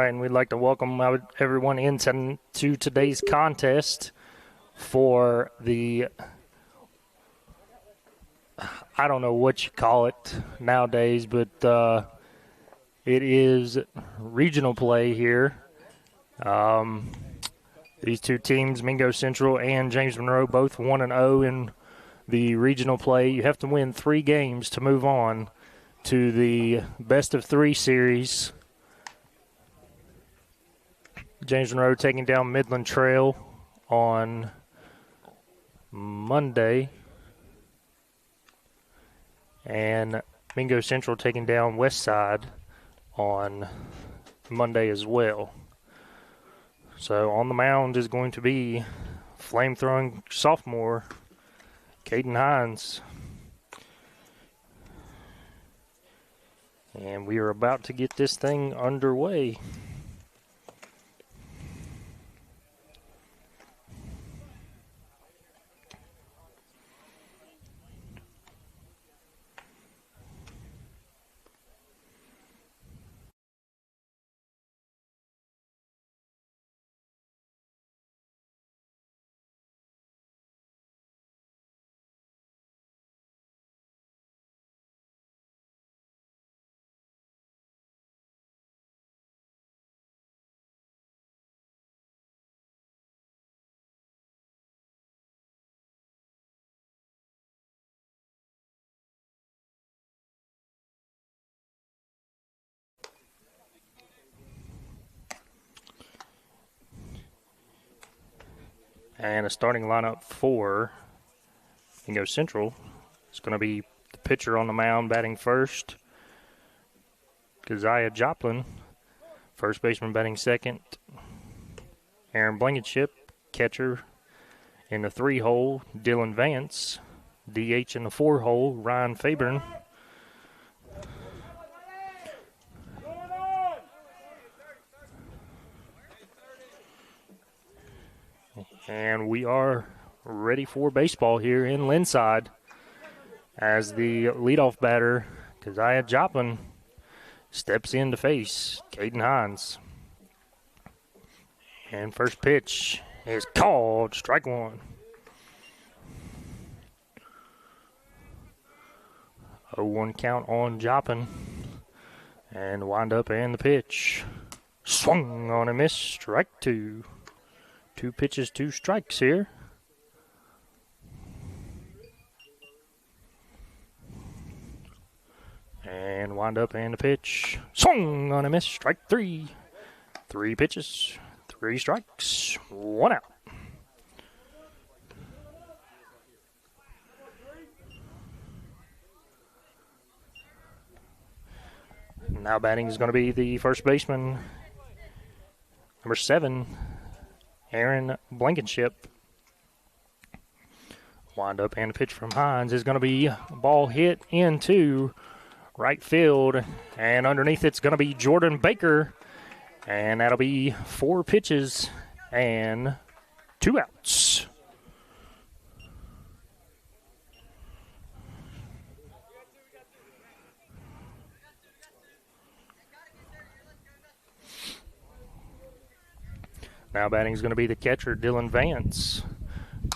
right, and we'd like to welcome everyone into today's contest for the, I don't know what you call it nowadays, but it is regional play here. These two teams, Mingo Central and James Monroe, both 1-0 in the regional play. You have to win 3 games to move on to the best of 3 series. James Monroe taking down Midland Trail on Monday, and Mingo Central taking down Westside on Monday as well. So on the mound is going to be flame-throwing sophomore Caden Hines. And we are about to get this thing underway. And a starting lineup for Mingo Central is going to be the pitcher on the mound batting first, Keziah Joplin. First baseman batting second, Aaron Blankenship. Catcher in the 3-hole, Dylan Vance. DH in the 4-hole, Ryan Fabern. And we are ready for baseball here in Linside as the leadoff batter, Keziah Joplin, steps in to face Caden Hines. And first pitch is called, strike one. 0-1 count on Joplin. And wind up and the pitch. Swung on a miss, strike 2. 2 pitches, 2 strikes here. And wind up and the pitch. Swung on a miss, strike 3. 3 pitches, 3 strikes, 1 out. Now batting is going to be the first baseman, number 7, Aaron Blankenship. Wind up and a pitch from Hines is going to be a ball hit into right field. And underneath it's going to be Jordan Baker. And that'll be 4 pitches and 2 outs. Now batting is going to be the catcher, Dylan Vance.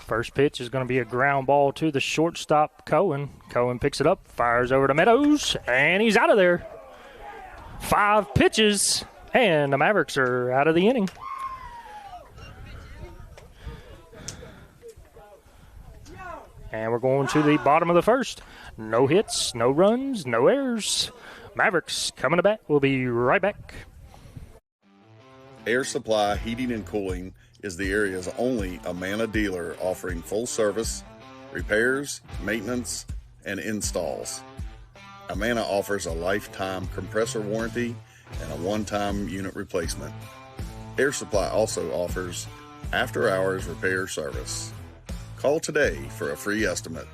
First pitch is going to be a ground ball to the shortstop, Cohen. Cohen picks it up, fires over to Meadows, and he's out of there. 5 pitches, and the Mavericks are out of the inning. And we're going to the bottom of the first. No hits, no runs, no errors. Mavericks coming to bat. We'll be right back. Air Supply Heating and Cooling is the area's only Amana dealer offering full service, repairs, maintenance, and installs. Amana offers a lifetime compressor warranty and a one-time unit replacement. Air Supply also offers after-hours repair service. Call today for a free estimate.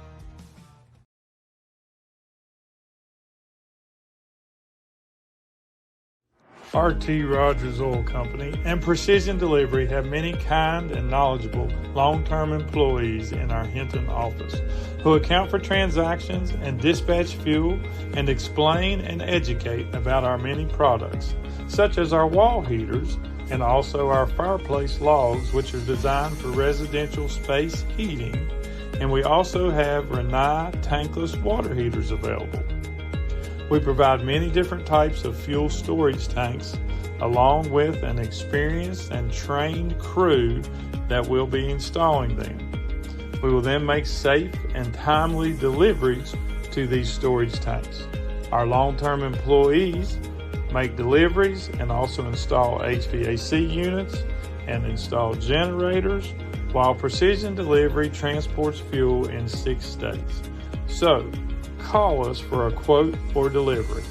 RT Rogers Oil Company and Precision Delivery have many kind and knowledgeable long-term employees in our Hinton office who account for transactions and dispatch fuel and explain and educate about our many products, such as our wall heaters and also our fireplace logs, which are designed for residential space heating, and we also have Rinnai tankless water heaters available. We provide many different types of fuel storage tanks along with an experienced and trained crew that will be installing them. We will then make safe and timely deliveries to these storage tanks. Our long-term employees make deliveries and also install HVAC units and install generators, while Precision Delivery transports fuel in 6 states. So, call us for a quote or delivery.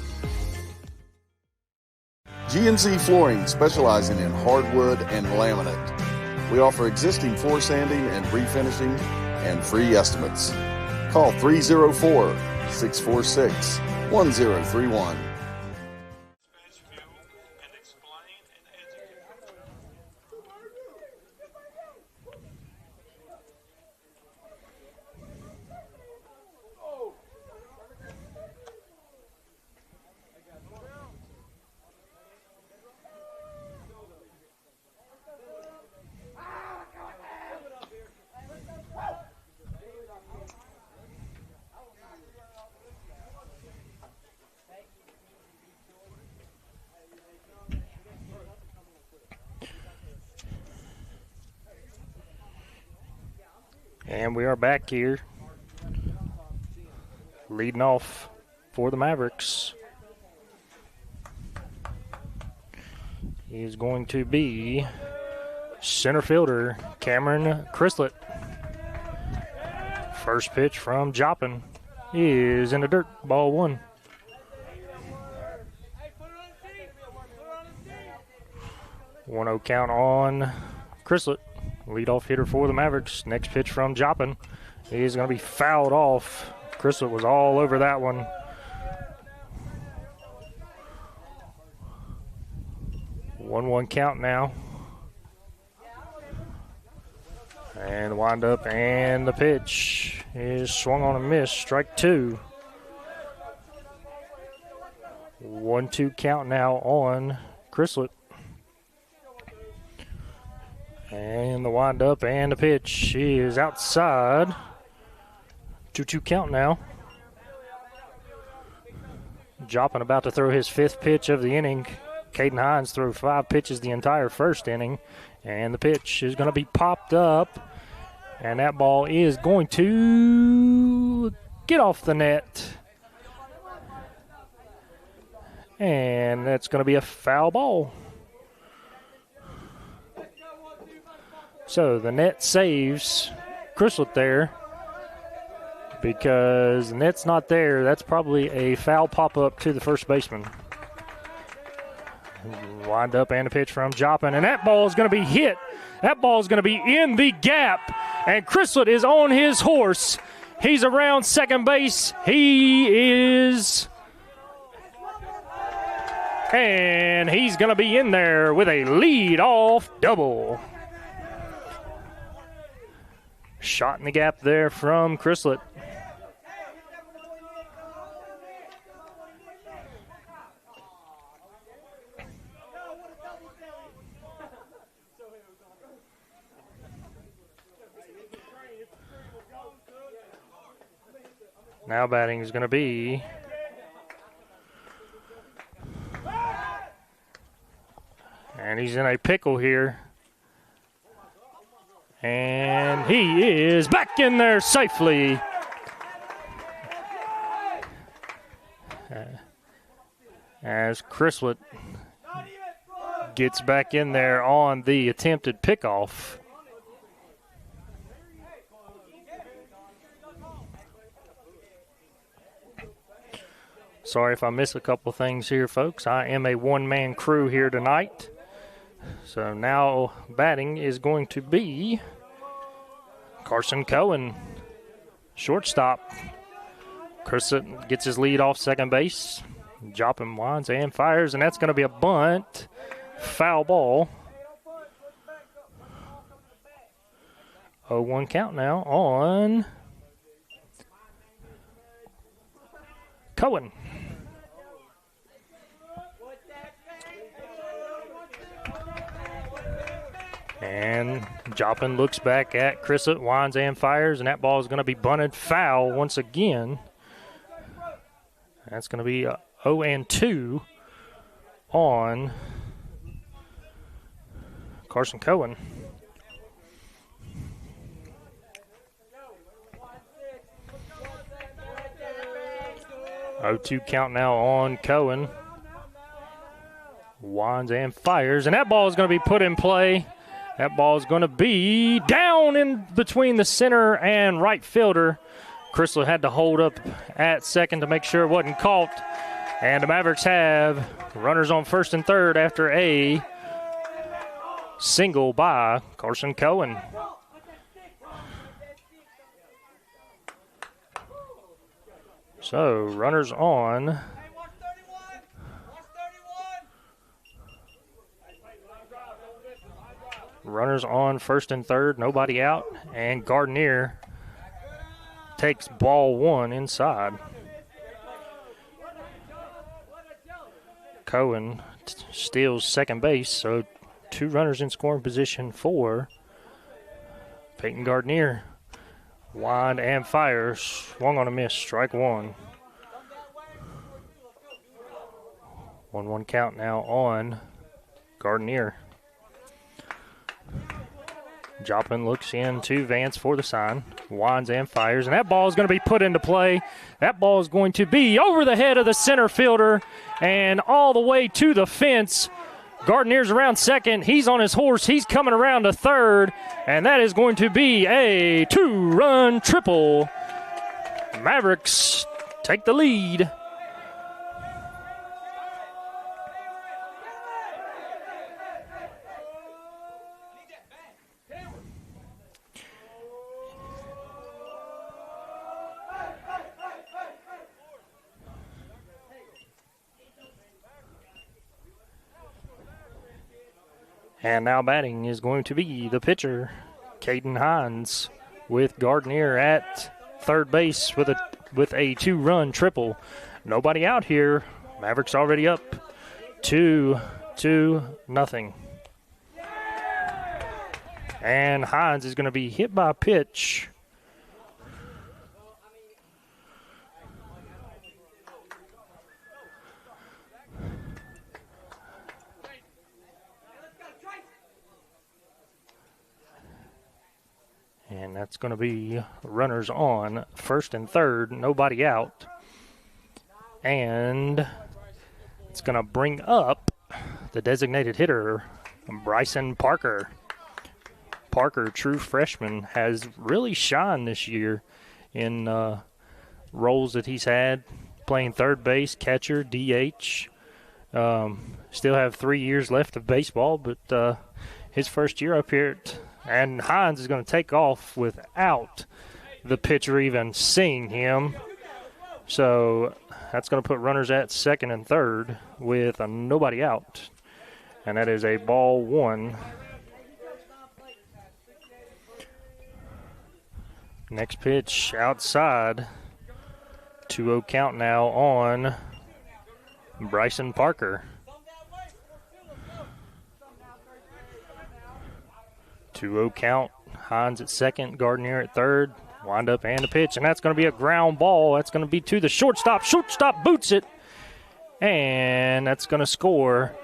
GNC Flooring, specializing in hardwood and laminate. We offer existing floor sanding and refinishing and free estimates. Call 304-646-1031. And we are back here, leading off for the Mavericks is going to be center fielder Cameron Chrislett. First pitch from Joppin is in the dirt, ball 1. One 0 count on Chrislett. Leadoff hitter for the Mavericks. Next pitch from Joppin is going to be fouled off. Chrislett was all over that one. One count now. And the windup and the pitch is swung on a miss. Strike 2. 1-2 count now on Chrislett. And the windup and the pitch is outside. 2-2 count now. Joppin about to throw his 5th pitch of the inning. Caden Hines threw 5 pitches the entire first inning. And the pitch is going to be popped up. And that ball is going to get off the net. And that's going to be a foul ball. So the net saves Chrislett there because the net's not there. That's probably a foul pop-up to the first baseman. Wind up and a pitch from Joppin, and that ball is going to be hit. That ball is going to be in the gap, and Chrislett is on his horse. He's around second base. And he's going to be in there with a lead-off double. Shot in the gap there from Chrislett. Now batting is going to be and he's in a pickle here. And he is back in there safely. As Chrislett gets back in there on the attempted pickoff. Sorry if I miss a couple things here, folks. I am a one-man crew here tonight. So now batting is going to be Carson Cohen, shortstop. Chrislett gets his lead off second base. Jopping winds and fires, and that's going to be a bunt. Foul ball. 0-1 count now on Cohen. And Joplin looks back at Chrislet, winds and fires, and that ball is going to be bunted foul once again. That's going to be 0-2 on Carson Cohen. 0-2 count now on Cohen. Winds and fires, and that ball is going to be put in play. That ball is going to be down in between the center and right fielder. Chrysler had to hold up at second to make sure it wasn't caught. And the Mavericks have runners on first and third after a single by Carson Cohen. So, runners on. Runners on first and third, nobody out, and Gardner takes ball one inside. Cohen steals second base, so 2 runners in scoring position for Peyton Gardner. Wind and fire, swung on a miss, strike one. 1-1 count now on Gardner. Joplin looks into Vance for the sign, winds and fires, and that ball is going to be put into play. That ball is going to be over the head of the center fielder and all the way to the fence. Gardner's around second. He's on his horse. He's coming around to third, and that is going to be a 2-run triple. Mavericks take the lead. And now batting is going to be the pitcher, Caden Hines, with Gardner at third base with a 2-run triple. Nobody out here. Mavericks already up 2-0. And Hines is going to be hit by a pitch. And that's going to be runners on first and third, nobody out. And it's going to bring up the designated hitter, Bryson Parker. Parker, true freshman, has really shined this year in roles that he's had, playing third base, catcher, DH. Still have 3 years left of baseball, but his first year up here and Hines is going to take off without the pitcher even seeing him. So that's going to put runners at second and third with nobody out. And that is a ball one. Next pitch outside. 2-0 count now on Bryson Parker. 2-0 count. Hines at second, Gardner at third. Wind up and a pitch, and that's going to be a ground ball. That's going to be to the shortstop. Shortstop boots it, and that's going to score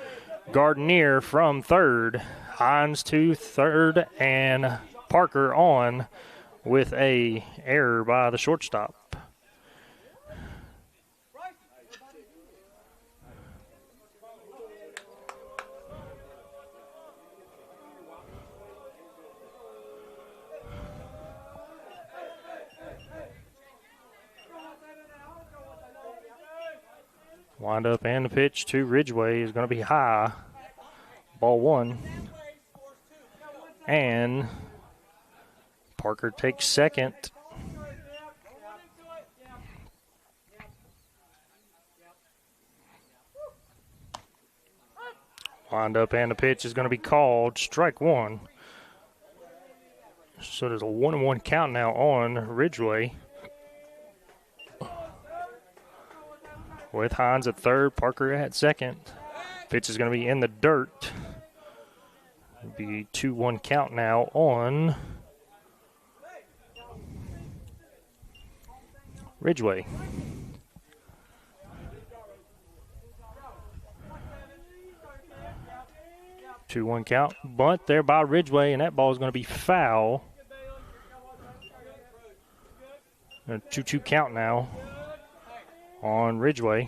Gardner from third. Hines to third, and Parker on with a error by the shortstop. Wind up and the pitch to Ridgway is going to be high. Ball one. And Parker takes second. Wind up and the pitch is going to be called strike one. So there's a 1-1 count now on Ridgeway. With Hines at third, Parker at second. Pitch is going to be in the dirt. It'll be 2-1 count now on Ridgeway. Two-one count. Bunt there by Ridgeway, and that ball is going to be foul. A 2-2 count now on Ridgeway.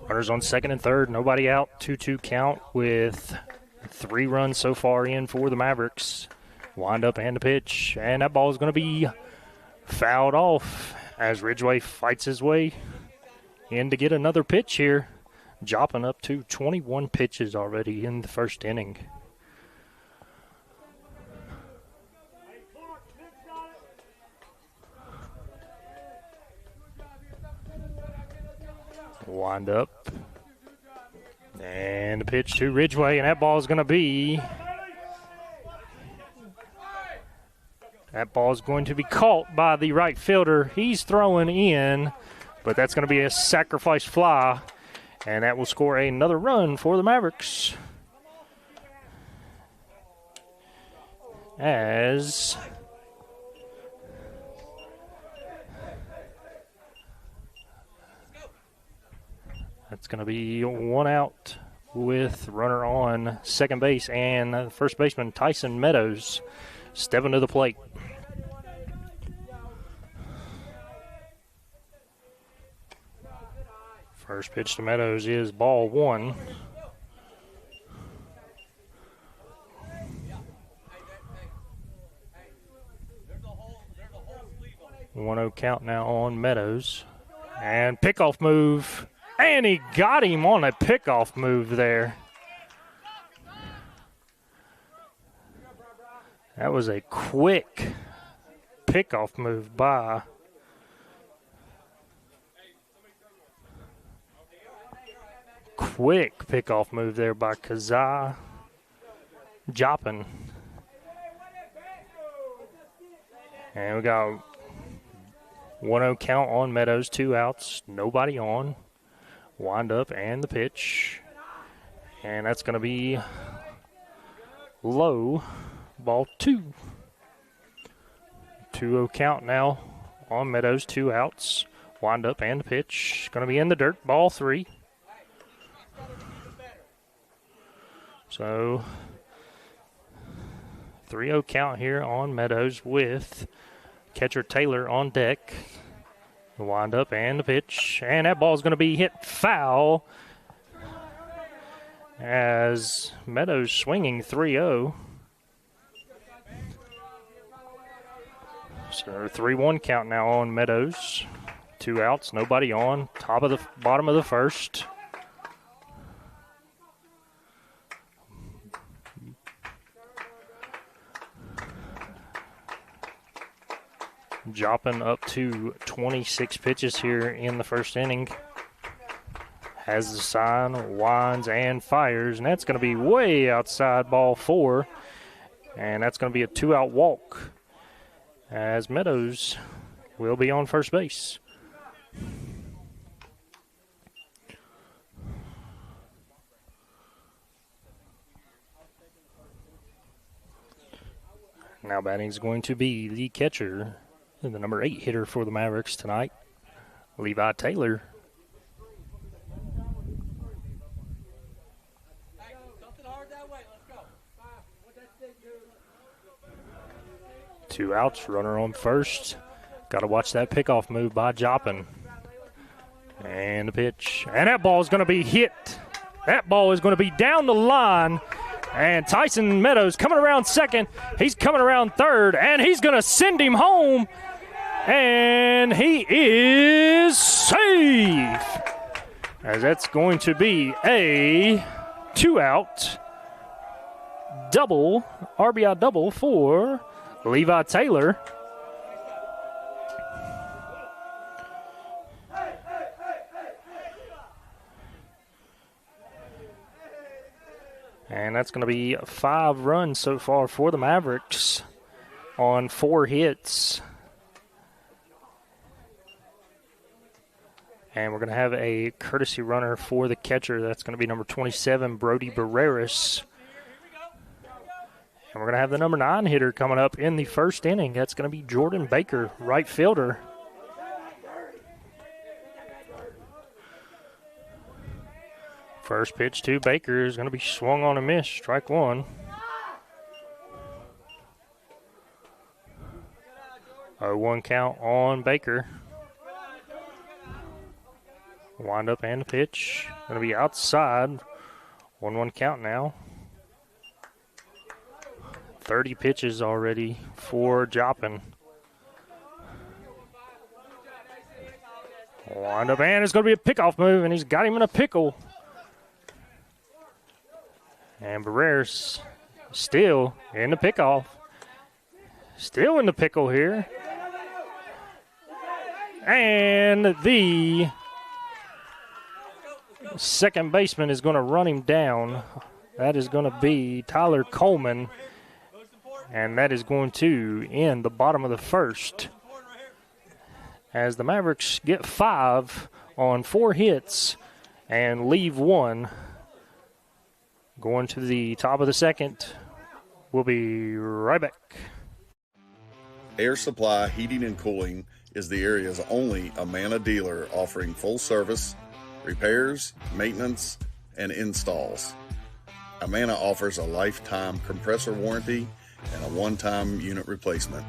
Runners on second and third, nobody out. 2-2 count with 3 runs so far in for the Mavericks. Wind up and the pitch, and that ball is going to be fouled off as Ridgeway fights his way in to get another pitch here. Jopping up to 21 pitches already in the first inning. Wind up. And the pitch to Ridgeway, and that ball is going to be... That ball is going to be caught by the right fielder. He's throwing in, but that's going to be a sacrifice fly, and that will score another run for the Mavericks. As that's going to be 1 out with runner on second base, and first baseman Tyson Meadows stepping to the plate. First pitch to Meadows is ball 1. One 1-0 count now on Meadows. And pickoff move. And he got him on a pickoff move there. That was a quick pickoff move by Kazai Joppin. And we got 1-0 count on Meadows, 2 outs, nobody on. Wind up and the pitch. And that's going to be low, ball 2. 2-0 count now on Meadows, 2 outs. Wind up and the pitch. Going to be in the dirt, ball 3. So 3-0 count here on Meadows with catcher Taylor on deck. The wind up and the pitch. And that ball is going to be hit foul as Meadows swinging 3-0. So 3-1 count now on Meadows. 2 outs, nobody on. Bottom of the first. Jopping up to 26 pitches here in the first inning. Has the sign, winds, and fires. And that's going to be way outside ball 4. And that's going to be a 2-out walk as Meadows will be on first base. Now batting is going to be the catcher, the number 8 hitter for the Mavericks tonight, Levi Taylor. Two outs, runner on first. Got to watch that pickoff move by Joppin. And the pitch. And that ball is going to be hit. That ball is going to be down the line. And Tyson Meadows coming around second. He's coming around third. And he's going to send him home. And he is safe. As that's going to be a 2-out double, RBI double for Levi Taylor. that's going to be 5 runs so far for the Mavericks on 4 hits. And we're going to have a courtesy runner for the catcher. That's going to be number 27, Brody Barreras. And we're going to have the number 9 hitter coming up in the first inning. That's going to be Jordan Baker, right fielder. First pitch to Baker is going to be swung on a miss, strike 1. 0-1 count on Baker. Wind up and the pitch. Going to be outside. 1-1 count now. 30 pitches already for Joppin. Wind up and it's going to be a pickoff move, and he's got him in a pickle. And Barreras still in the pickoff. Still in the pickle here. And the second baseman is going to run him down. That is going to be Tyler Coleman. And that is going to end the bottom of the first, as the Mavericks get 5 on 4 hits and leave 1. Going to the top of the second. We'll be right back. Air Supply Heating and Cooling is the area's only Amana dealer offering full service, repairs, maintenance, and installs. Amana offers a lifetime compressor warranty and a one-time unit replacement.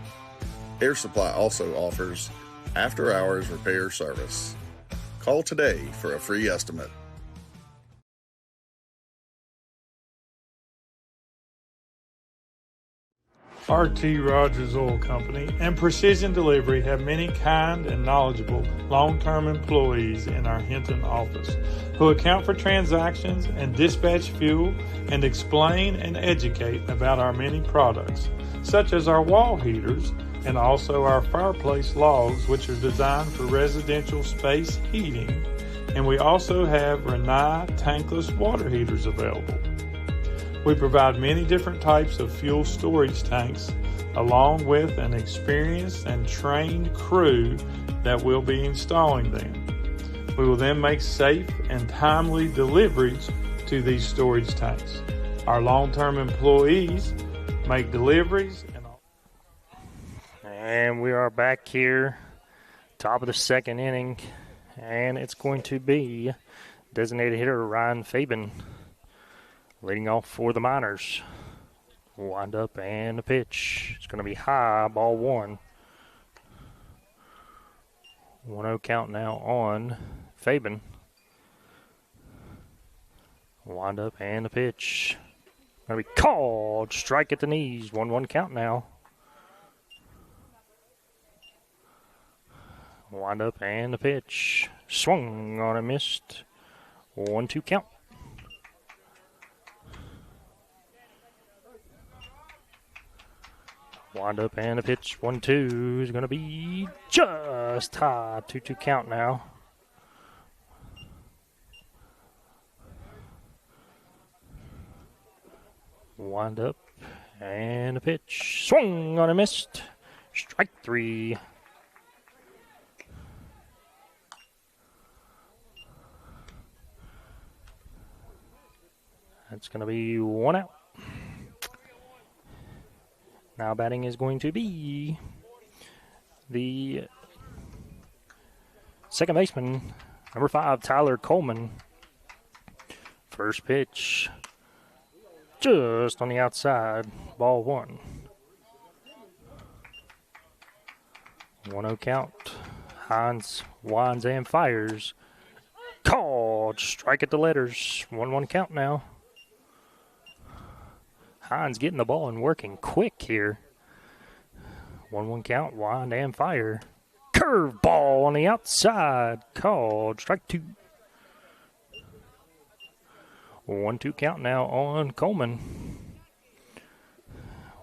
Air Supply also offers after-hours repair service. Call today for a free estimate. R.T. Rogers Oil Company and Precision Delivery have many kind and knowledgeable long-term employees in our Hinton office who account for transactions and dispatch fuel and explain and educate about our many products, such as our wall heaters and also our fireplace logs, which are designed for residential space heating. And we also have Rinnai tankless water heaters available. We provide many different types of fuel storage tanks, along with an experienced and trained crew that will be installing them. We will then make safe and timely deliveries to these storage tanks. Our long-term employees make deliveries. And we are back here, top of the second inning, and it's going to be designated hitter Ryan Fabian leading off for the Miners. Wind up and the pitch. It's going to be high, ball 1. 1-0 count now on Fabian. Wind up and the pitch. Going to be called. Strike at the knees. 1-1 count now. Wind up and the pitch. Swung on and missed. 1-2 count. Wind up and a pitch. 1-2 is going to be just high. 2-2 count now. Wind up and a pitch. Swung on and missed. Strike 3. That's going to be 1 out. Now batting is going to be the second baseman, number 5, Tyler Coleman. First pitch, just on the outside, ball 1. 1-0 count. Hines winds and fires. Called. Strike at the letters. 1-1 count now. Hines getting the ball and working quick here. 1-1 count, wind and fire. Curve ball on the outside. Called. Strike 2. 1-2 count now on Coleman.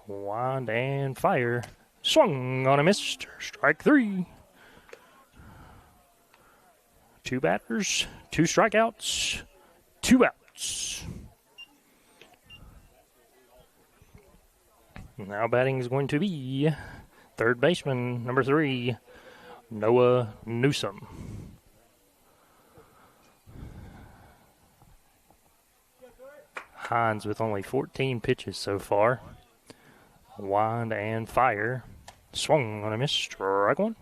Wind and fire. Swung on a miss. Strike 3. 2 batters, 2 strikeouts, 2 outs. Now batting is going to be third baseman, number 3, Noah Newsom. Hines with only 14 pitches so far. Wind and fire. Swung on a miss. Strike one.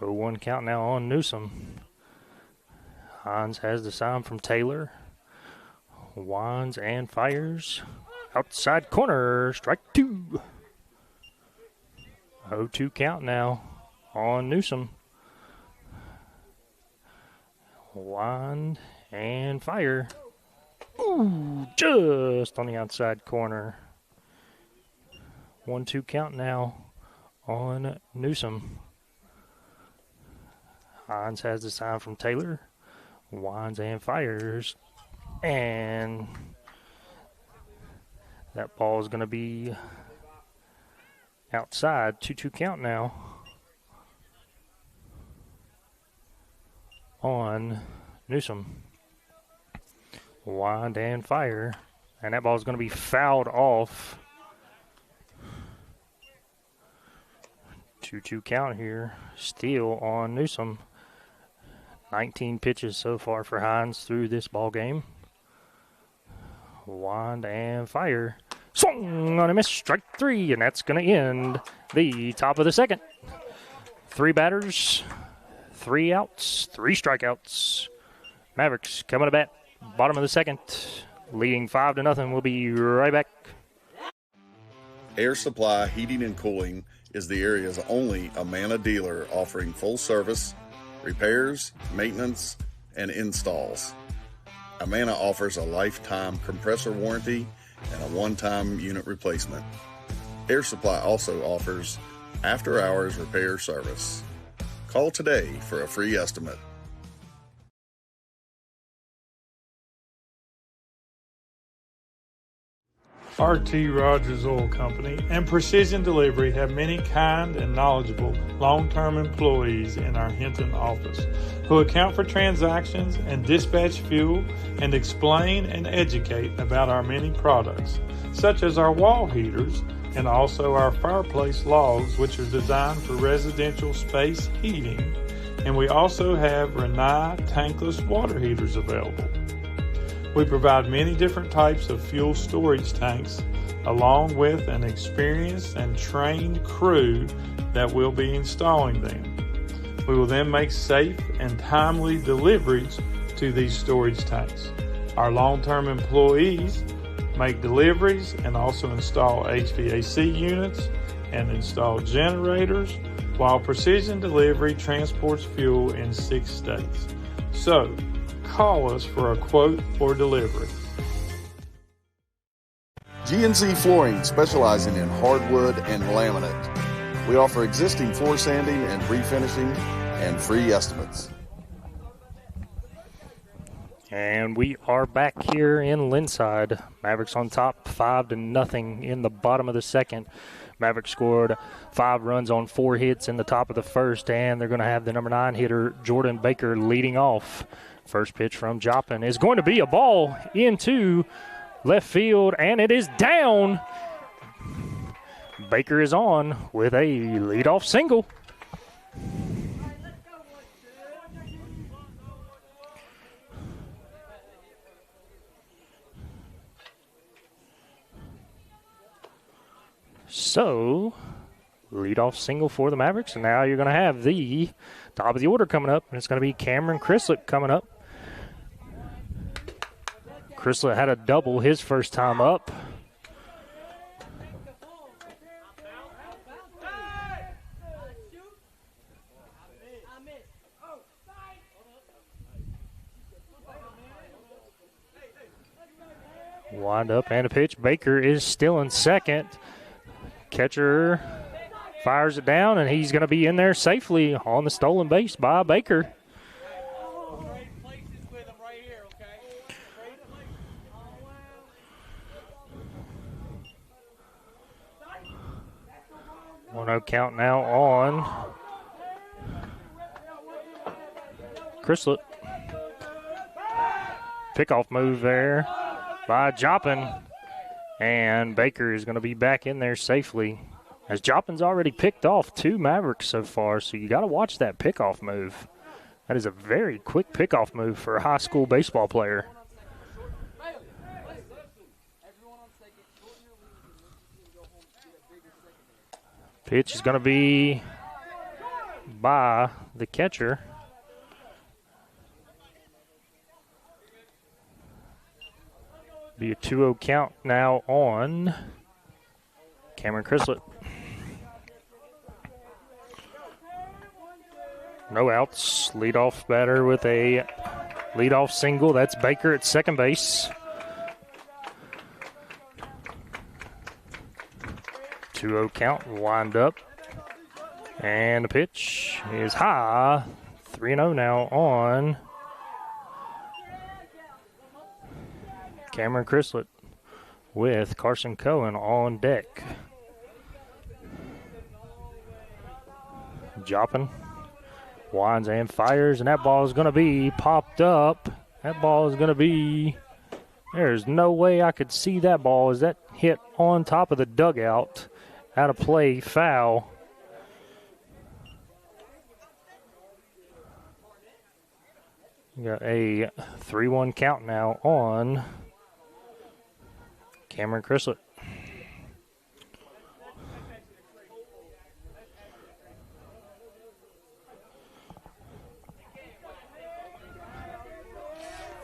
0-1 count now on Newsom. Hines has the sign from Taylor. Winds and fires. Outside corner. Strike 2. 0-2 count now on Newsom. Wind and fire. Ooh, just on the outside corner. 1-2 count now on Newsom. Hines has the sign from Taylor. Winds and fires. And that ball is going to be outside. 2-2 count now on Newsom. Wind and fire. And that ball is going to be fouled off. 2-2 count here. Steal on Newsom. 19 pitches so far for Hines through this ball game. Wind and fire. Swung on a miss. Strike 3. And that's going to end the top of the second. 3 batters. 3 outs, 3 strikeouts. Mavericks coming to bat, bottom of the second, leading 5-0. We'll be right back. Air Supply Heating and Cooling is the area's only Amana dealer offering full service, repairs, maintenance, and installs. Amana offers a lifetime compressor warranty and a one-time unit replacement. Air Supply also offers after-hours repair service. Call today for a free estimate. R.T. Rogers Oil Company and Precision Delivery have many kind and knowledgeable long-term employees in our Hinton office who account for transactions and dispatch fuel and explain and educate about our many products, such as our wall heaters and also our fireplace logs, which are designed for residential space heating, and we also have Renai tankless water heaters available. We provide many different types of fuel storage tanks along with an experienced and trained crew that will be installing them. We will then make safe and timely deliveries to these storage tanks. Our long-term employees make deliveries and also install HVAC units and install generators, while Precision Delivery transports fuel in 6 states. So, call us for a quote or delivery. GNC Flooring, specializing in hardwood and laminate. We offer existing floor sanding and refinishing and free estimates. And we are back here in Linside. Mavericks on top 5-0 in the bottom of the second. Mavericks scored 5 runs on 4 hits in the top of the first, and they're going to have the number 9 hitter, Jordan Baker, leading off. First pitch from Joplin is going to be a ball into left field, and it is down. Baker is on with a leadoff single. So, leadoff single for the Mavericks, and now you're going to have the top of the order coming up, and it's going to be Cameron Chrislett coming up. Chrislett had a double his first time up. Wind up and a pitch. Baker is still in second. Catcher fires it down, and he's going to be in there safely on the stolen base by Baker. One-0 count now on Chrislett. Pickoff move there. by Joplin. And Baker is going to be back in there safely, as Joplin's already picked off 2 Mavericks so far, so you got to watch that pickoff move. That is a very quick pickoff move for a high school baseball player. Pitch is going to be by the catcher. Be a 2-0 count now on Cameron Chrislett. No outs. Leadoff batter with a leadoff single. That's Baker at second base. 2-0 count, wind up. And the pitch is high. 3-0 now on Cameron Chrislett with Carson Cohen on deck. Joppin winds and fires, and that ball is going to be popped up. That ball is going to be, there's no way I could see that ball as that hit on top of the dugout. Out of play, foul. We got a 3-1 count now on Cameron Chrislett.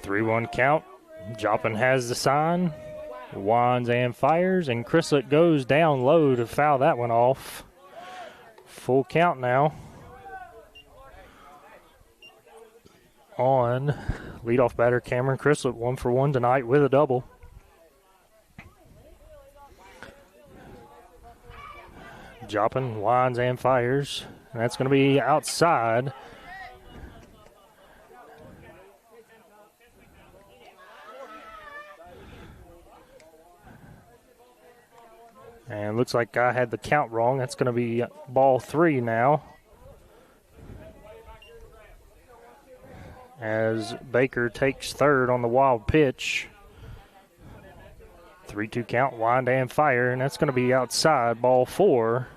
Three-one count. Joplin has the sign. Winds and fires, and Chrislett goes down low to foul that one off. Full count now on leadoff batter Cameron Chrislett, 1 for 1 tonight with a double. Joplin winds and fires, and that's going to be outside. And looks like I had the count wrong. That's going to be ball 3 now, as Baker takes third on the wild pitch. 3-2 count, wind and fire, and that's going to be outside, ball 4.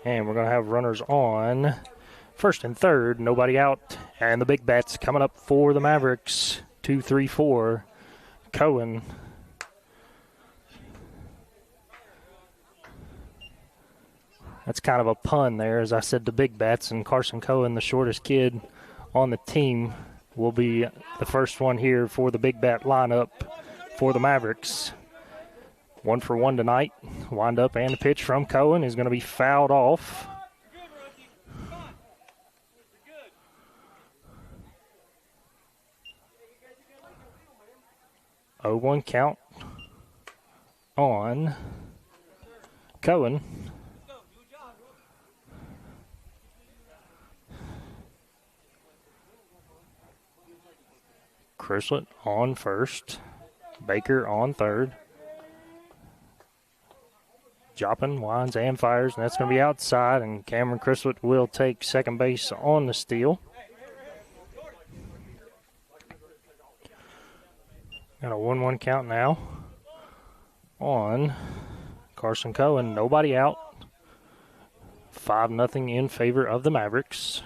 And we're going to have runners on first and third, nobody out. And the big bats coming up for the Mavericks, 2, 3, 4. Cohen. That's kind of a pun there, as I said the big bats, and Carson Cohen, the shortest kid on the team, will be the first one here for the big bat lineup for the Mavericks. 1 for 1 tonight. Wind up and the pitch from Cohen is going to be fouled off. Oh, 1 count on Cohen. Chrislett on first. Baker on third. Joplin winds and fires, and that's going to be outside, and Cameron Chrislett will take second base on the steal. Got a 1-1 count now on Carson Cohen. Nobody out. 5-0 in favor of the Mavericks.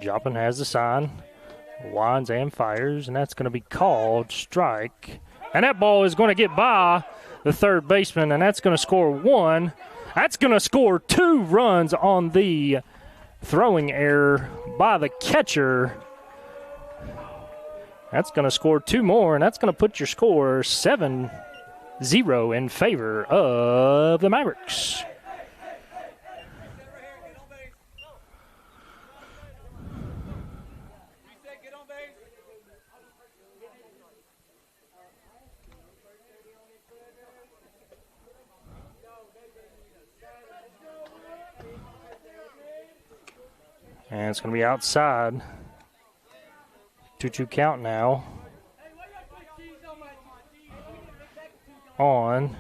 Joplin has the sign, winds and fires, and that's going to be called strike. And that ball is going to get by the third baseman, and that's going to score 1. That's going to score 2 runs on the throwing error by the catcher. That's going to score 2 more, and that's going to put your score 7-0 in favor of the Mavericks. And it's going to be outside. 2-2 count now on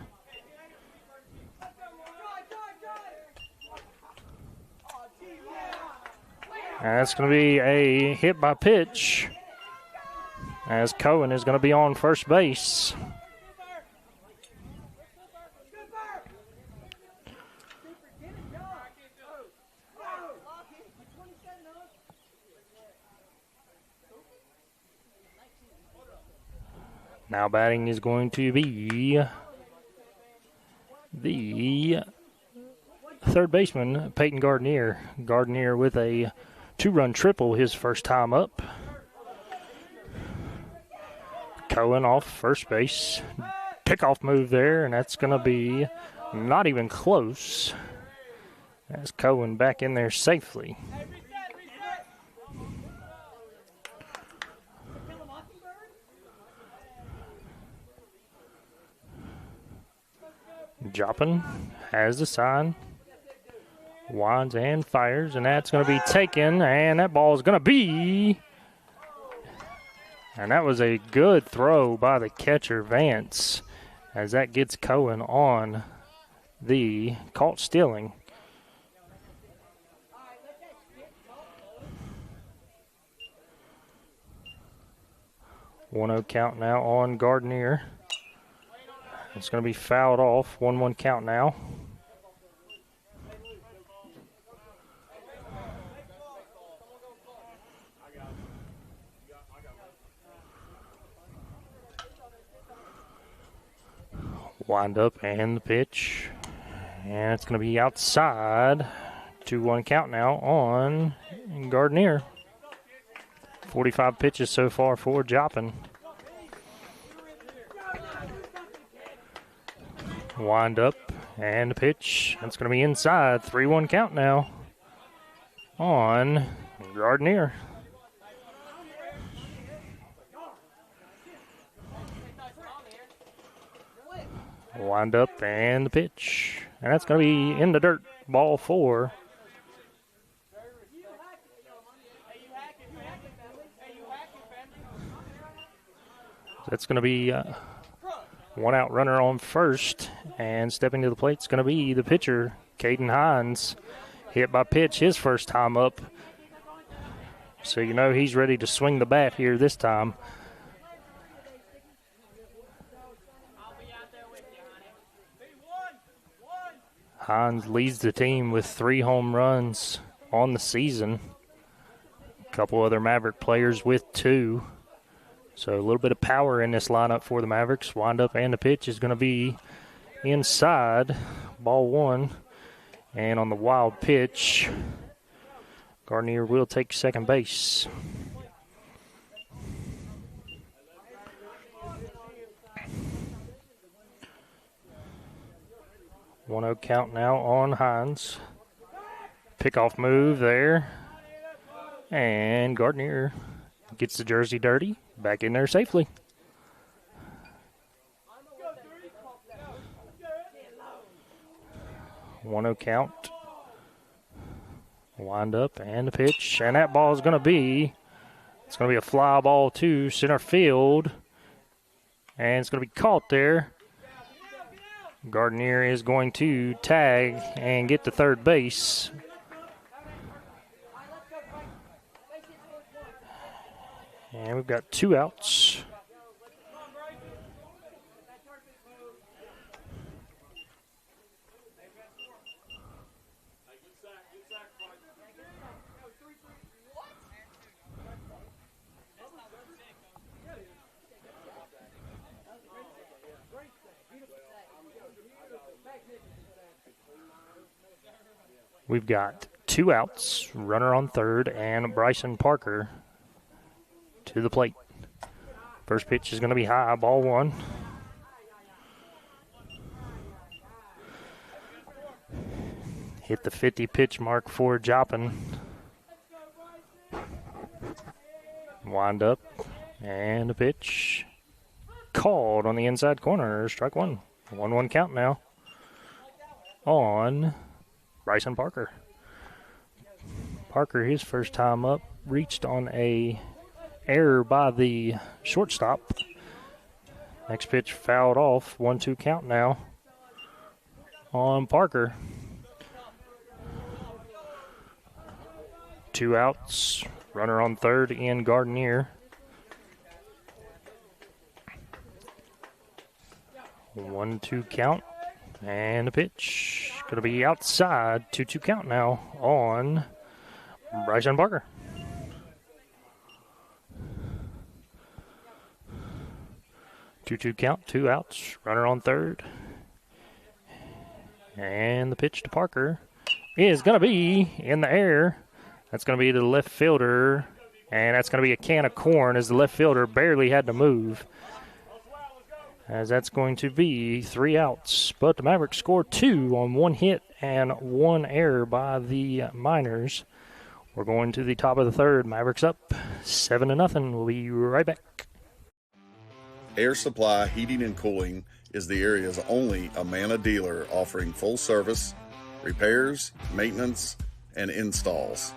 and that's going to be a hit by pitch as Cohen is going to be on first base. Now batting is going to be the third baseman, Peyton Gardner. Gardner with a 2-run triple his first time up. Cohen off first base. Pickoff move there, and that's going to be not even close. As Cohen back in there safely. Joppin has the sign. Winds and fires, and that's going to be taken, and that ball is going to be. And that was a good throw by the catcher, Vance, as that gets Cohen on the caught stealing. One-0 count now on Gardner. It's going to be fouled off. 1-1 count now. Wind up and the pitch. And it's going to be outside. 2-1 count now on Gardner. 45 pitches so far for Joppin. Wind up and the pitch. That's going to be inside. 3-1 count now on Gardner. Wind up and the pitch. And that's going to be in the dirt. Ball 4. That's going to be one out runner on first. And stepping to the plate is going to be the pitcher, Caden Hines. Hit by pitch his first time up. So you know he's ready to swing the bat here this time. Hines leads the team with 3 home runs on the season. A couple other Maverick players with 2. So a little bit of power in this lineup for the Mavericks. Wind up and the pitch is going to be inside. Ball 1. And on the wild pitch, Gardner will take second base. One-0 count now on Hines. Pickoff move there. And Gardner gets the jersey dirty. Back in there safely. One-0 count. Wind up and the pitch. And that ball is going to be, it's going to be a fly ball to center field. And it's going to be caught there. Gardner is going to tag and get to third base. And we've got 2 outs. We've got 2 outs, runner on third, and Bryson Parker to the plate. First pitch is going to be high, ball 1. Hit the 50 pitch mark for Joppin. Wind up and a pitch. Called on the inside corner, strike 1. 1-1 count now on Bryson Parker. Parker, his first time up, reached on a error by the shortstop. Next pitch fouled off. 1-2 count now on Parker. 2 outs. Runner on third in Gardner. 1-2 count. And the pitch. Going to be outside. 2-2 count now on Bryson Parker. Two count, 2 outs. Runner on third. And the pitch to Parker is going to be in the air. That's going to be to the left fielder. And that's going to be a can of corn as the left fielder barely had to move. As that's going to be 3 outs. But the Mavericks scored 2 on 1 hit and 1 error by the Miners. We're going to the top of the third. Mavericks up 7-0. We'll be right back. Air Supply Heating and Cooling is the area's only Amana dealer offering full service, repairs, maintenance, and installs.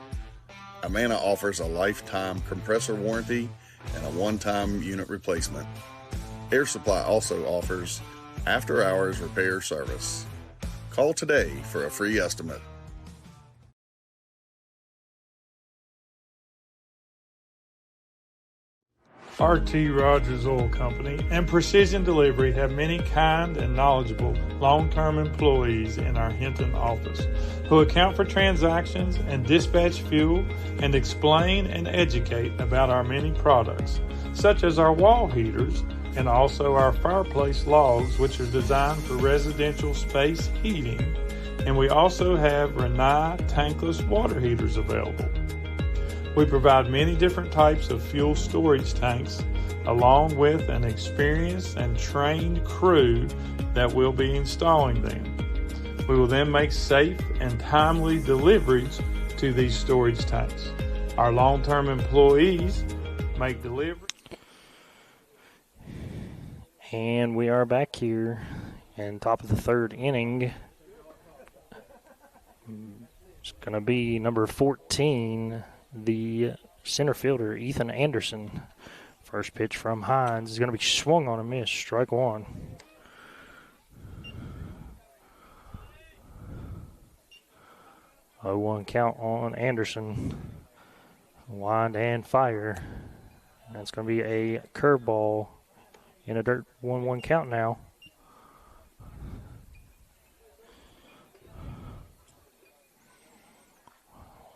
Amana offers a lifetime compressor warranty and a one-time unit replacement. Air Supply also offers after-hours repair service. Call today for a free estimate. RT Rogers Oil Company and Precision Delivery have many kind and knowledgeable long-term employees in our Hinton office who account for transactions and dispatch fuel and explain and educate about our many products, such as our wall heaters and also our fireplace logs, which are designed for residential space heating, and we also have Renai tankless water heaters available. We provide many different types of fuel storage tanks along with an experienced and trained crew that will be installing them. We will then make safe and timely deliveries to these storage tanks. Our long-term employees make delivery. And we are back here in top of the third inning. It's going to be number 14. The center fielder, Ethan Anderson. First pitch from Hines is going to be swung on a miss. Strike one. Oh, 1 count on Anderson. Wind and fire. That's going to be a curveball in a dirt 1-1 count now.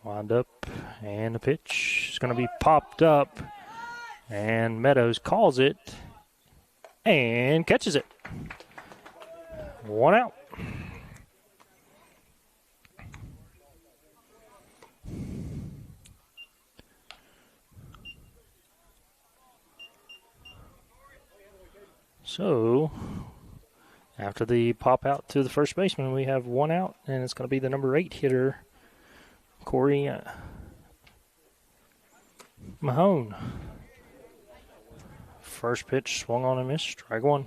Wind up, and the pitch is going to be popped up, and Meadows calls it and catches it. 1 out. So, after the pop out to the first baseman, we have 1 out, and it's going to be the number 8 hitter, Corey Mahone. First pitch swung on and missed. Strike one.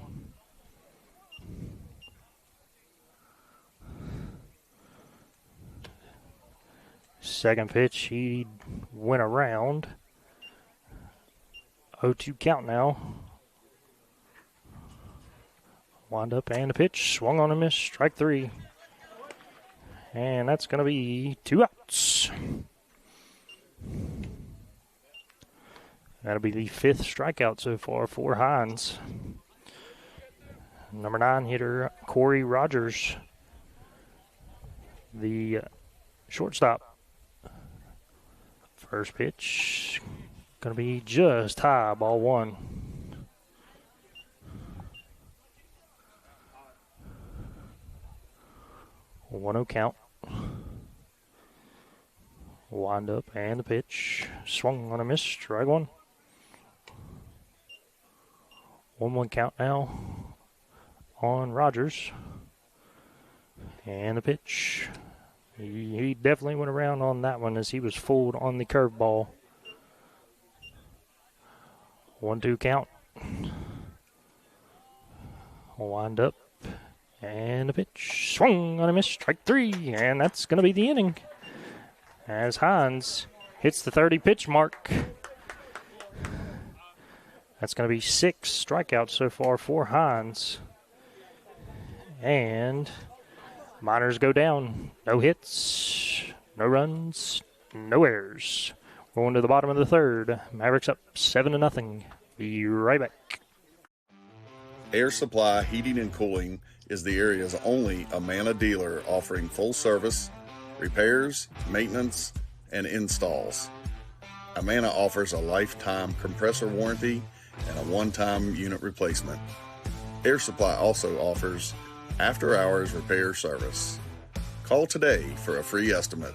Second pitch, he went around. 0-2 count now. Wind up and the pitch swung on and missed. Strike 3. And that's going to be 2 outs. That'll be the 5th strikeout so far for Hines. Number 9 hitter, Corey Rogers, the shortstop. First pitch, going to be just high, ball 1. One 0 count. Wind up and the pitch. Swung on a miss. Strike 1. 1-1 count now on Rogers. And the pitch. He definitely went around on that one as he was fooled on the curveball. 1-2 count. Wind up. And the pitch swung on a miss, strike 3, and that's going to be the inning as Hines hits the 30 pitch mark. That's going to be 6 strikeouts so far for Hines. And Miners go down. No hits, no runs, no errors. Going to the bottom of the third. Mavericks up 7-0. Be right back. Air Supply Heating and Cooling is the area's only Amana dealer offering full service, repairs, maintenance, and installs. Amana offers a lifetime compressor warranty and a one-time unit replacement. Air Supply also offers after-hours repair service. Call today for a free estimate.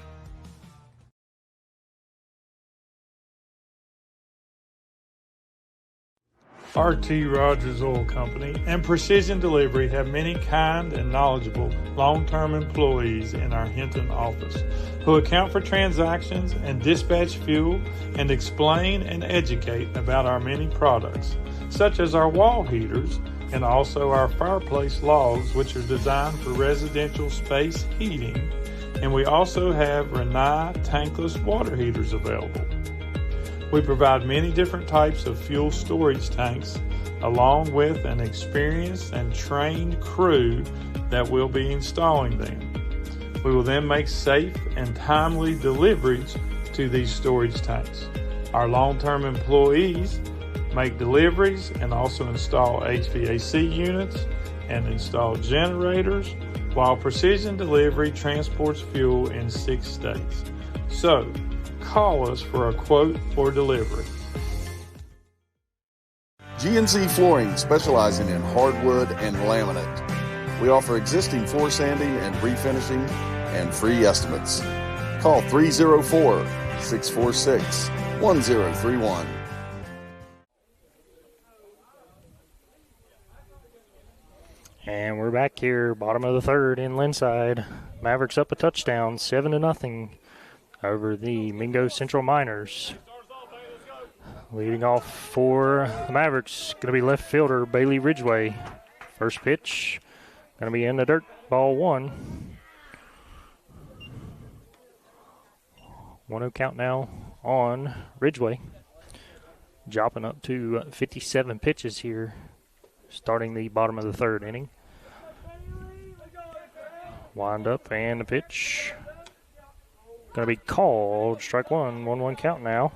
RT Rogers Oil Company and Precision Delivery have many kind and knowledgeable long-term employees in our Hinton office who account for transactions and dispatch fuel and explain and educate about our many products, such as our wall heaters and also our fireplace logs, which are designed for residential space heating, and we also have Renai tankless water heaters available. We provide many different types of fuel storage tanks along with an experienced and trained crew that will be installing them. We will then make safe and timely deliveries to these storage tanks. Our long-term employees make deliveries and also install HVAC units and install generators, while Precision Delivery transports fuel in 6 states. So, call us for a quote or delivery. GNC Flooring, specializing in hardwood and laminate. We offer existing floor sanding and refinishing and free estimates. Call 304-646-1031. And we're back here, bottom of the third in Linside. Mavericks up a touchdown, 7-0 over the Mingo Central Miners. Leading off for the Mavericks, going to be left fielder Bailey Ridgway. First pitch, going to be in the dirt, ball 1. 1-0 count now on Ridgway. Dropping up to 57 pitches here, starting the bottom of the third inning. Wind up and the pitch. Going to be called. Strike 1, 1-1 count now.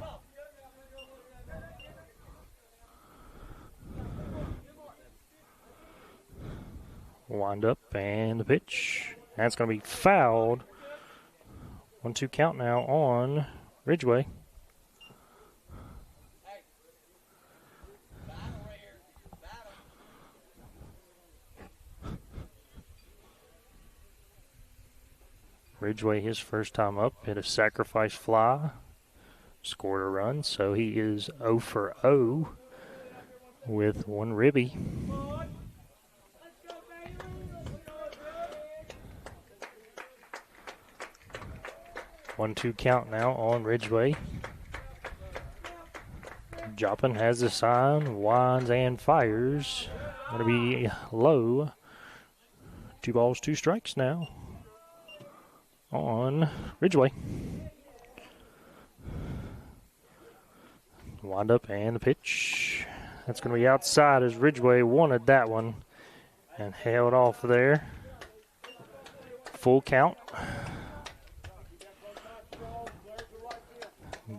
Wind up and the pitch. That's going to be fouled. 1-2 count now on Ridgway. Ridgway, his first time up, hit a sacrifice fly, scored a run, so he is 0 for 0 with 1 ribby. One-two count now on Ridgway. Joplin has the sign, winds and fires. Going to be low. 2 balls, 2 strikes now on Ridgway. Wind up and the pitch. That's going to be outside as Ridgway wanted that one and held off there. Full count.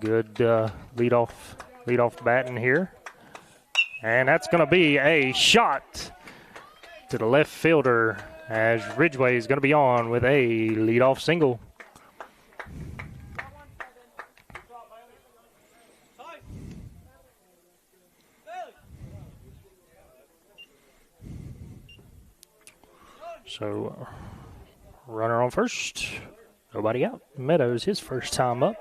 Good leadoff batting here. And that's going to be a shot to the left fielder as Ridgway is going to be on with a leadoff single. So, runner on first, nobody out. Meadows, his first time up,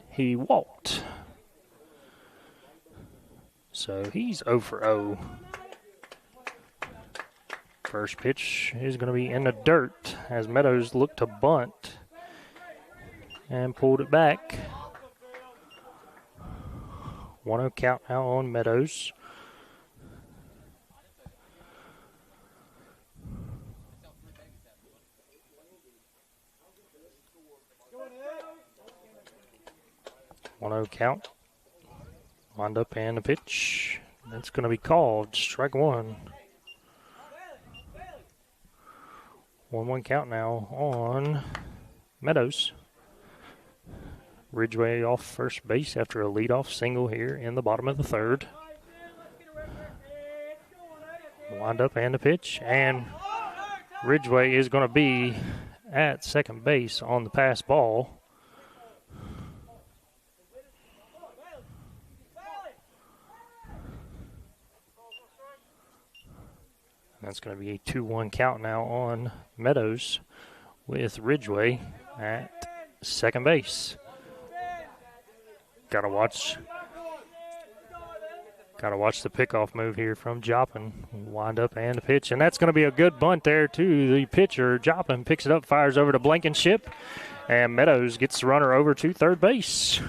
he walked. So he's 0 for 0. First pitch is going to be in the dirt as Meadows looked to bunt and pulled it back. 1-0 count now on Meadows. Count. Wind up and the pitch. That's going to be called. Strike 1. 1-1 count now on Meadows. Ridgway off first base after a leadoff single here in the bottom of the third. Wind up and the pitch. And Ridgway is going to be at second base on the pass ball. That's going to be a 2-1 count now on Meadows with Ridgway at second base. Gotta watch the pickoff move here from Joplin. Wind up and the pitch, and that's going to be a good bunt there to the pitcher. Joplin picks it up, fires over to Blankenship, and Meadows gets the runner over to third base.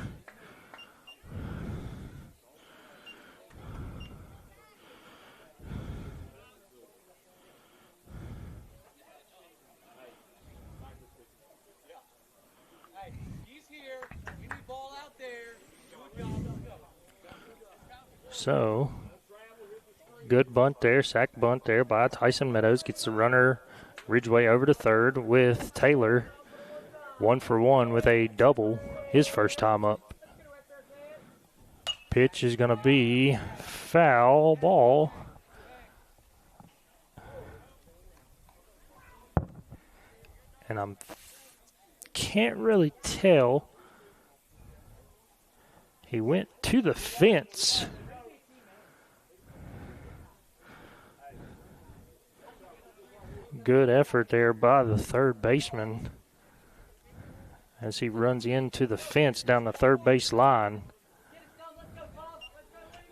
So, good bunt there, sack bunt there by Tyson Meadows. Gets the runner Ridgway over to third with Taylor 1 for 1 with a double his first time up. Pitch is going to be foul ball. And I can't really tell. He went to the fence. Good effort there by the third baseman as he runs into the fence down the third base line.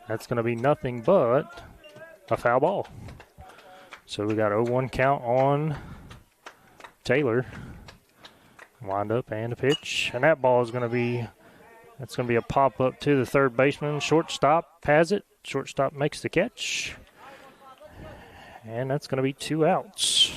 That's going to be nothing but a foul ball. So we got 0-1 count on Taylor. Wind up and a pitch. And that ball is going to be, that's going to be a pop up to the third baseman. Shortstop has it. Shortstop makes the catch. And that's going to be 2 outs.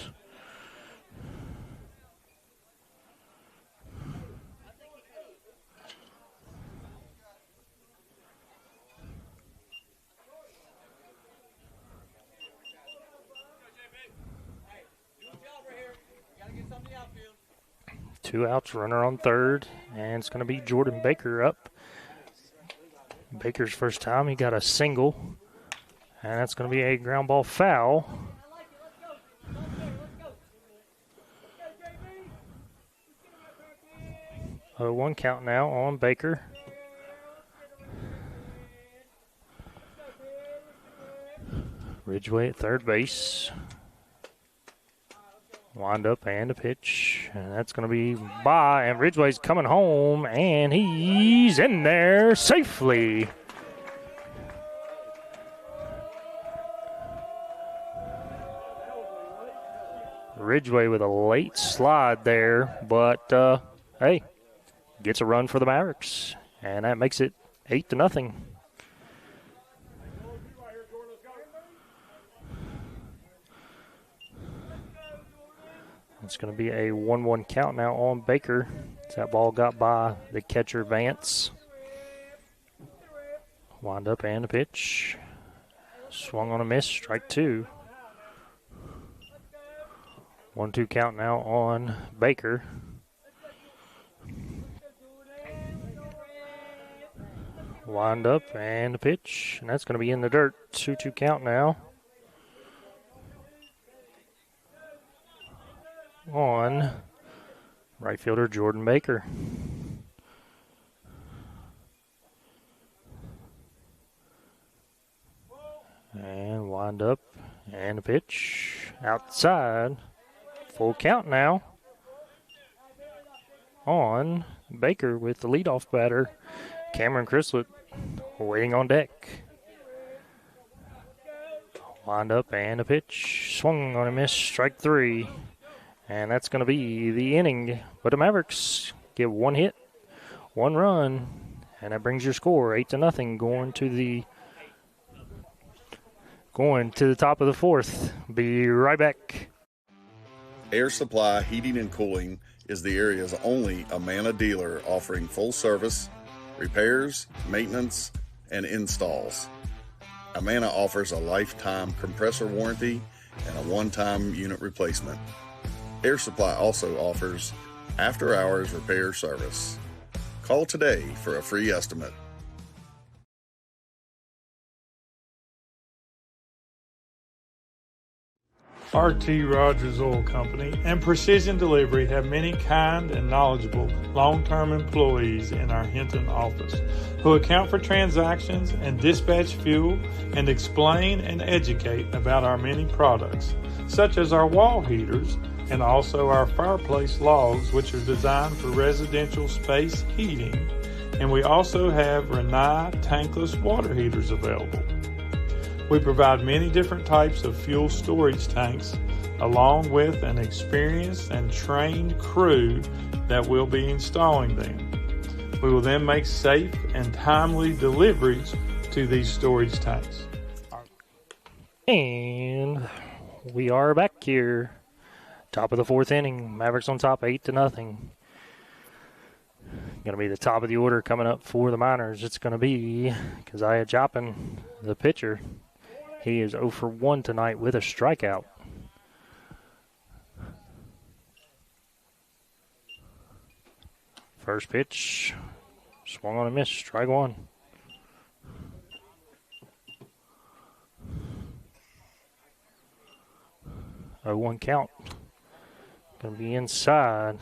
Two outs, runner on third, and it's going to be Jordan Baker up. Baker's first time, he got a single, and that's going to be a ground ball foul. Oh, 1 count now on Baker. Ridgway at third base. Wind up and a pitch, and that's going to be by, and Ridgway's coming home, and he's in there safely. Ridgway with a late slide there, but hey, gets a run for the Mavericks, and that makes it 8-0. It's going to be a 1-1 count now on Baker. That ball got by the catcher, Vance. Wind up and a pitch. Swung on a miss, strike 2. 1-2 count now on Baker. Wind up and a pitch, and that's going to be in the dirt. 2-2 count now on right fielder Jordan Baker. And wind up and a pitch outside. Full count now on Baker with the leadoff batter, Cameron Crislet, waiting on deck. Wind up and a pitch. Swung on a miss, strike 3. And that's going to be the inning. But the Mavericks get 1 hit, 1 run, and that brings your score 8-0 going to the top of the 4th. Be right back. Air Supply Heating and Cooling is the area's only Amana dealer offering full service, repairs, maintenance, and installs. Amana offers a lifetime compressor warranty and a one-time unit replacement. Air Supply also offers after-hours repair service. Call today for a free estimate. RT Rogers Oil Company and Precision Delivery have many kind and knowledgeable long-term employees in our Hinton office who account for transactions and dispatch fuel and explain and educate about our many products, such as our wall heaters and also our fireplace logs, which are designed for residential space heating, and we also have Renai tankless water heaters available. We provide many different types of fuel storage tanks along with an experienced and trained crew that will be installing them. We will then make safe and timely deliveries to these storage tanks. And we are back here. Top of the fourth inning. Mavericks on top 8-0. Going to be the top of the order coming up for the Miners. It's going to be Keziah Joppin, the pitcher. He is 0 for 1 tonight with a strikeout. First pitch, swung on a miss, strike one. A 1 count. Going to be inside.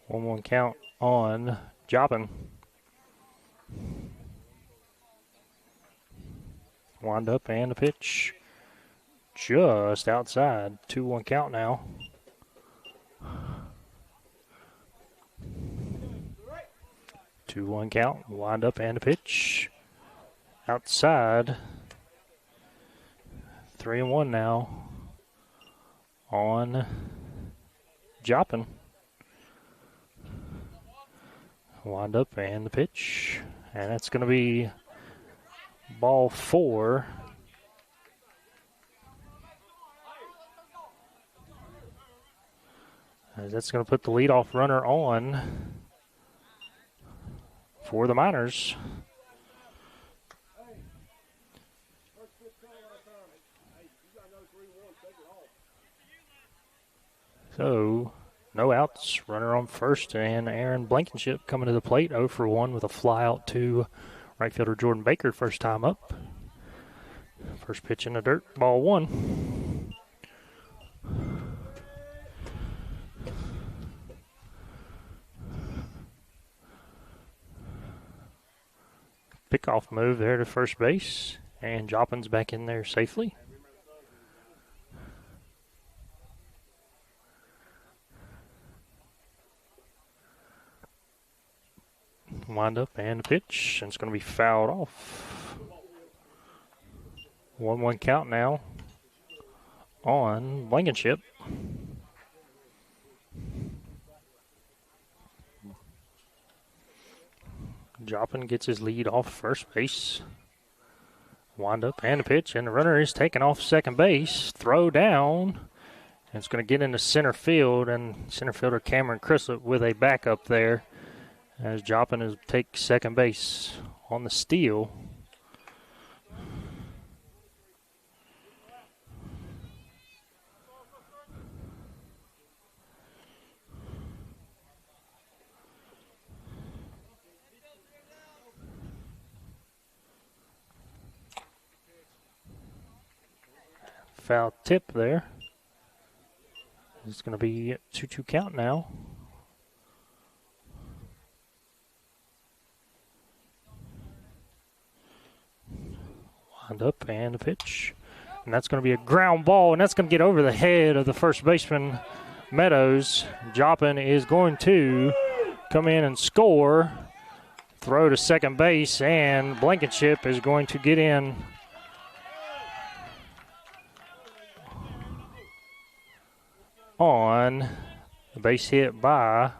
1-1 count on Joppin. Wind up and a pitch just outside. 2-1 count now. Two 1 count. Wind up and a pitch outside. 3-1 now on Joppin. Wind up and the pitch. And that's going to be ball 4. As that's going to put the leadoff runner on for the Miners. So, no outs. Runner on first, and Aaron Blankenship coming to the plate, 0 for 1 with a fly out to right fielder Jordan Baker, first time up. First pitch in the dirt, ball 1. Pickoff move there to first base, and Joppin's back in there safely. Wind up and a pitch, and it's going to be fouled off. 1-1 count now on Blankenship. Joppin gets his lead off first base. Wind up and a pitch, and the runner is taken off second base. Throw down, and it's going to get into center field, and center fielder Cameron Crislett with a backup there, as Joppin is take second base on the steal. Foul tip there. It's going to be 2-2 count now. Wind up and a pitch. And that's going to be a ground ball, and that's going to get over the head of the first baseman, Meadows. Joppin is going to come in and score. Throw to second base, and Blankenship is going to get in on the base hit by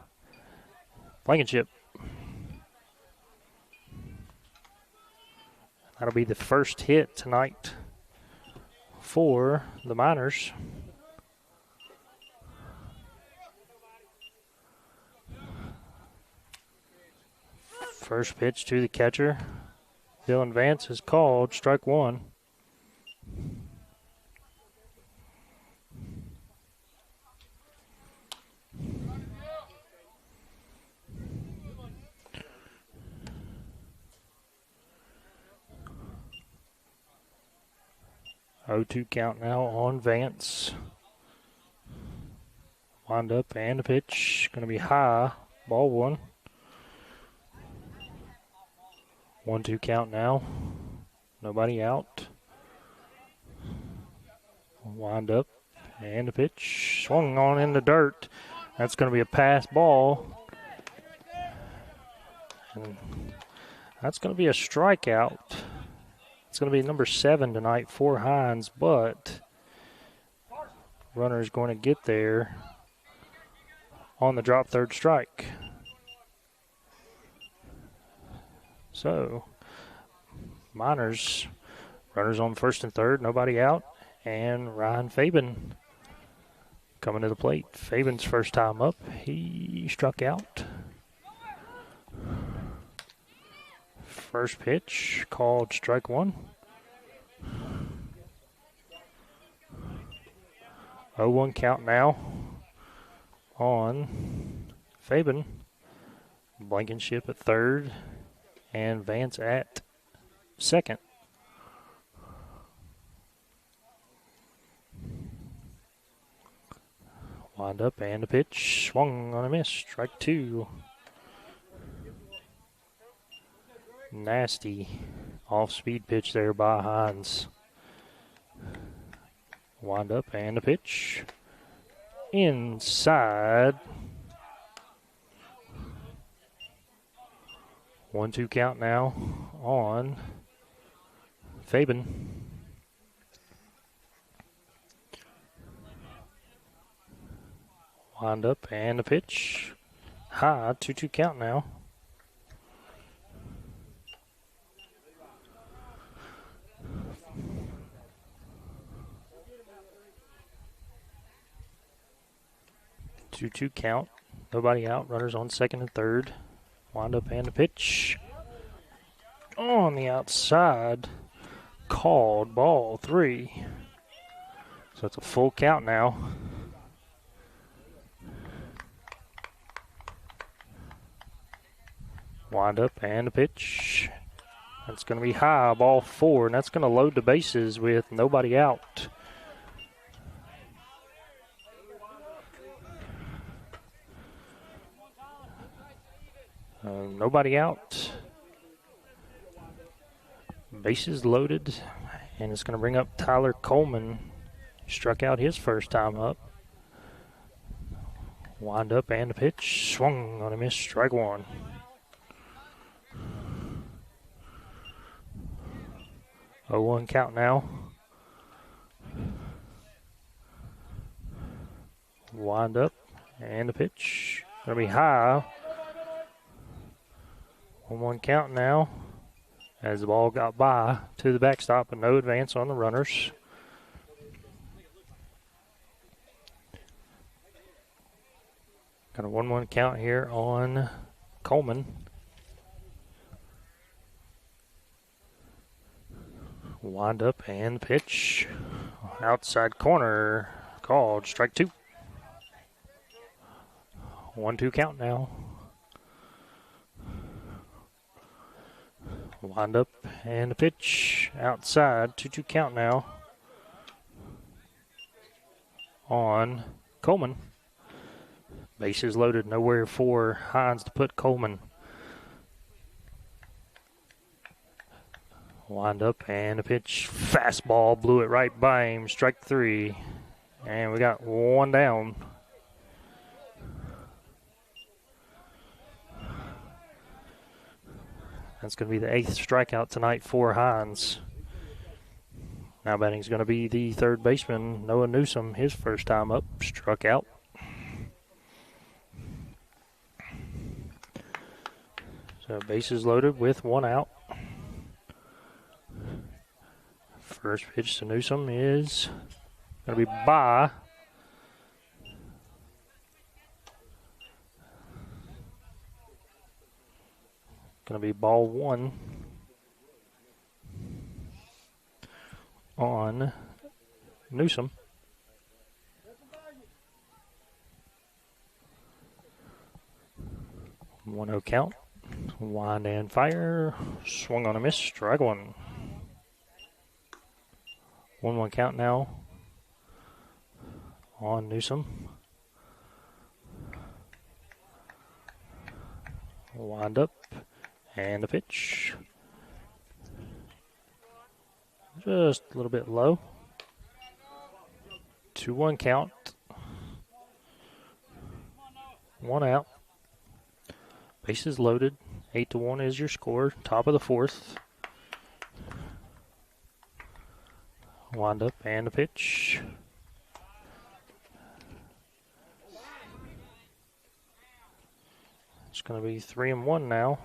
Blankenship. That'll be the first hit tonight for the Miners. First pitch to the catcher. Dylan Vance is called, strike one. 0-2 count now on Vance. Wind up and a pitch. Going to be high. Ball one. 1-2 count now. Nobody out. Wind up and a pitch. Swung on in the dirt. That's going to be a pass ball. And that's going to be a strikeout. It's going to be number 7 tonight for Hines, but runner is going to get there on the drop third strike. So, Miners, runners on first and third, nobody out, and Ryan Fabian coming to the plate. Fabian's first time up, he struck out. First pitch called strike one. 0-1 count now on Fabian. Blankenship at third and Vance at second. Wind up and a pitch. Swung on a miss. Strike two. Nasty off-speed pitch there by Hines. Wind up and a pitch. Inside. 1-2 count now on Fabian. Wind up and a pitch. High, 2-2 count now. Two count. Nobody out. Runners on second and third. Wind up and a pitch. On the outside. Called ball 3. So it's a full count now. Wind up and a pitch. That's going to be high, ball 4, and that's going to load the bases with nobody out. Nobody out. Bases loaded, and it's going to bring up Tyler Coleman. Struck out his first time up. Wind up and a pitch. Swung on a miss. Strike one. Oh, 1 count now. Wind up and a pitch. Going to be high. 1-1 count now as the ball got by to the backstop, but no advance on the runners. Got a 1-1 count here on Coleman. Wind up and pitch. Outside corner called strike 2. 1-2 count now. Wind up and a pitch outside. 2-2 count now on Coleman. Bases loaded, nowhere for Hines to put Coleman. Wind up and a pitch. Fastball blew it right by him. Strike 3. And we got 1 down. That's going to be the 8th strikeout tonight for Hines. Now batting is going to be the third baseman, Noah Newsom. His first time up, struck out. So bases loaded with 1 out. First pitch to Newsom is going to be by. Going to be ball 1 on Newsom. One 0 count. Wind and fire. Swung on a miss. Strike 1. 1-1 count now on Newsom. Wind up and a pitch. Just a little bit low. 2-1 count. 1 out. Bases loaded. 8-1 is your score. Top of the 4th. Wind up and a pitch. It's going to be 3-1 now.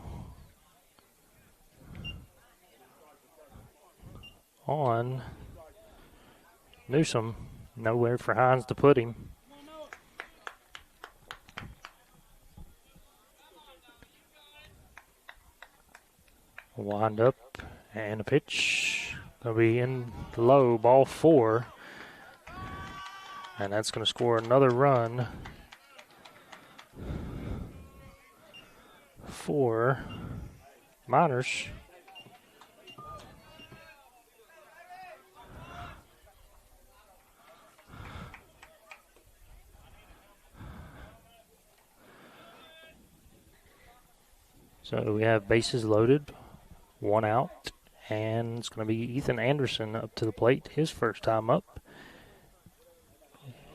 On Newsom. Nowhere for Hines to put him. Wind up and a pitch. Going to be in low, ball 4. And that's going to score another run for Miners. So we have bases loaded, 1 out, and it's going to be Ethan Anderson up to the plate, his first time up.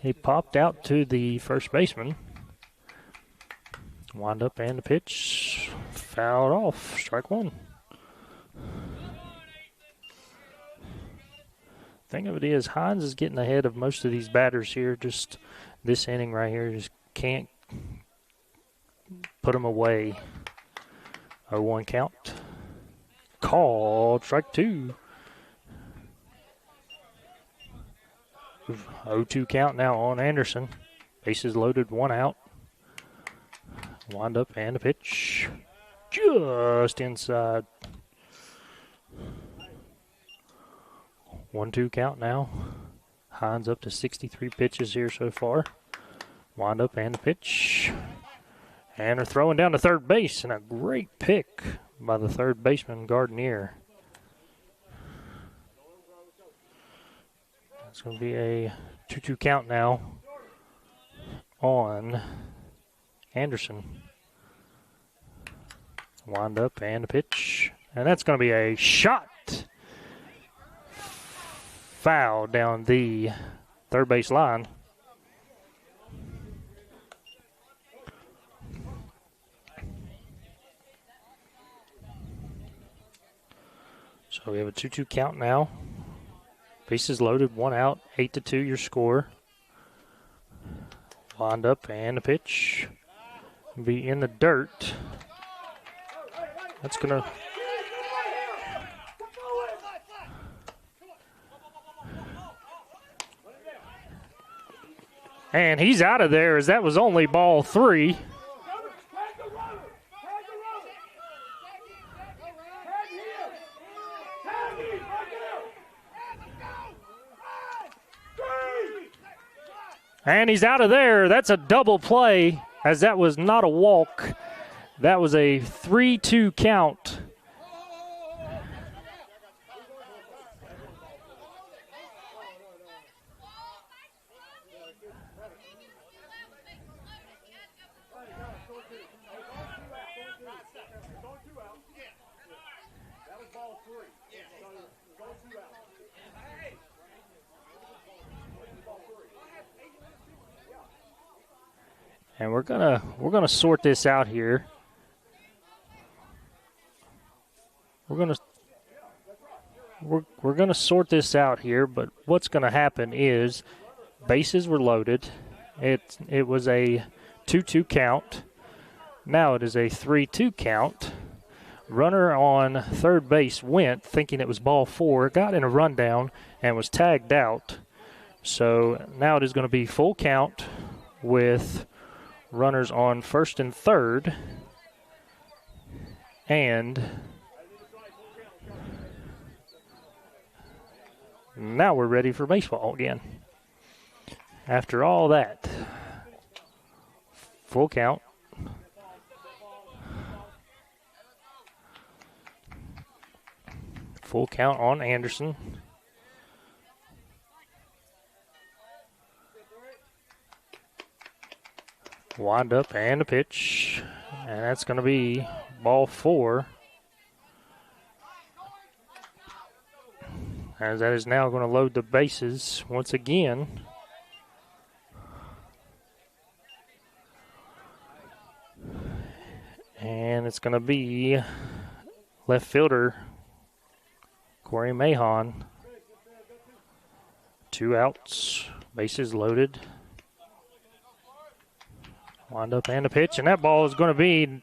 He popped out to the first baseman. Wind up and a pitch, fouled off, strike 1. Thing of it is, Hines is getting ahead of most of these batters here. Just this inning right here, just can't put them away. 0-1 count. Called strike 2. 0-2 count now on Anderson. Bases loaded, 1 out. Wind up and a pitch. Just inside. 1-2 count now. Hines up to 63 pitches here so far. Wind up and a pitch. And they're throwing down to third base, and a great pick by the third baseman, Gardenier. It's going to be a 2-2 count now on Anderson. Wind up and a pitch. And that's going to be a shot. Foul down the third base line. So we have a 2-2 count now. Bases loaded, 1 out, 8-2 your score. Wind up and a pitch. Be in the dirt. That's going to... And he's out of there as that was only ball 3. And he's out of there. That's a double play, as that was not a walk. That was a 3-2 count. And we're gonna sort this out here. We're gonna sort this out here, but what's gonna happen is bases were loaded. It was a 2-2 count. Now it is a 3-2 count. Runner on third base went thinking it was ball 4, got in a rundown and was tagged out. So now it is going to be full count with runners on first and third, and now we're ready for baseball again. After all that, full count. Full count on Anderson. Wind up and a pitch. And that's going to be ball 4. As that is now going to load the bases once again. And it's going to be left fielder Corey Mahon. 2 outs, bases loaded. Wind up and a pitch, and that ball is going to be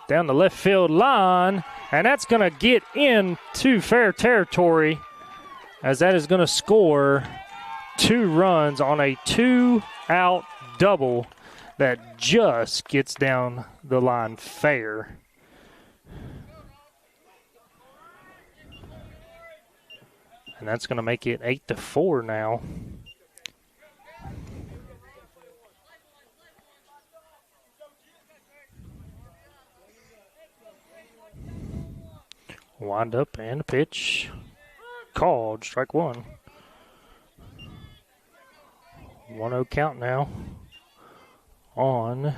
down the left field line, and that's going to get into fair territory as that is going to score 2 runs on a 2-out double that just gets down the line fair. And that's going to make it 8-4 now. Wind up and a pitch. Called, strike 1. 1-0 count now on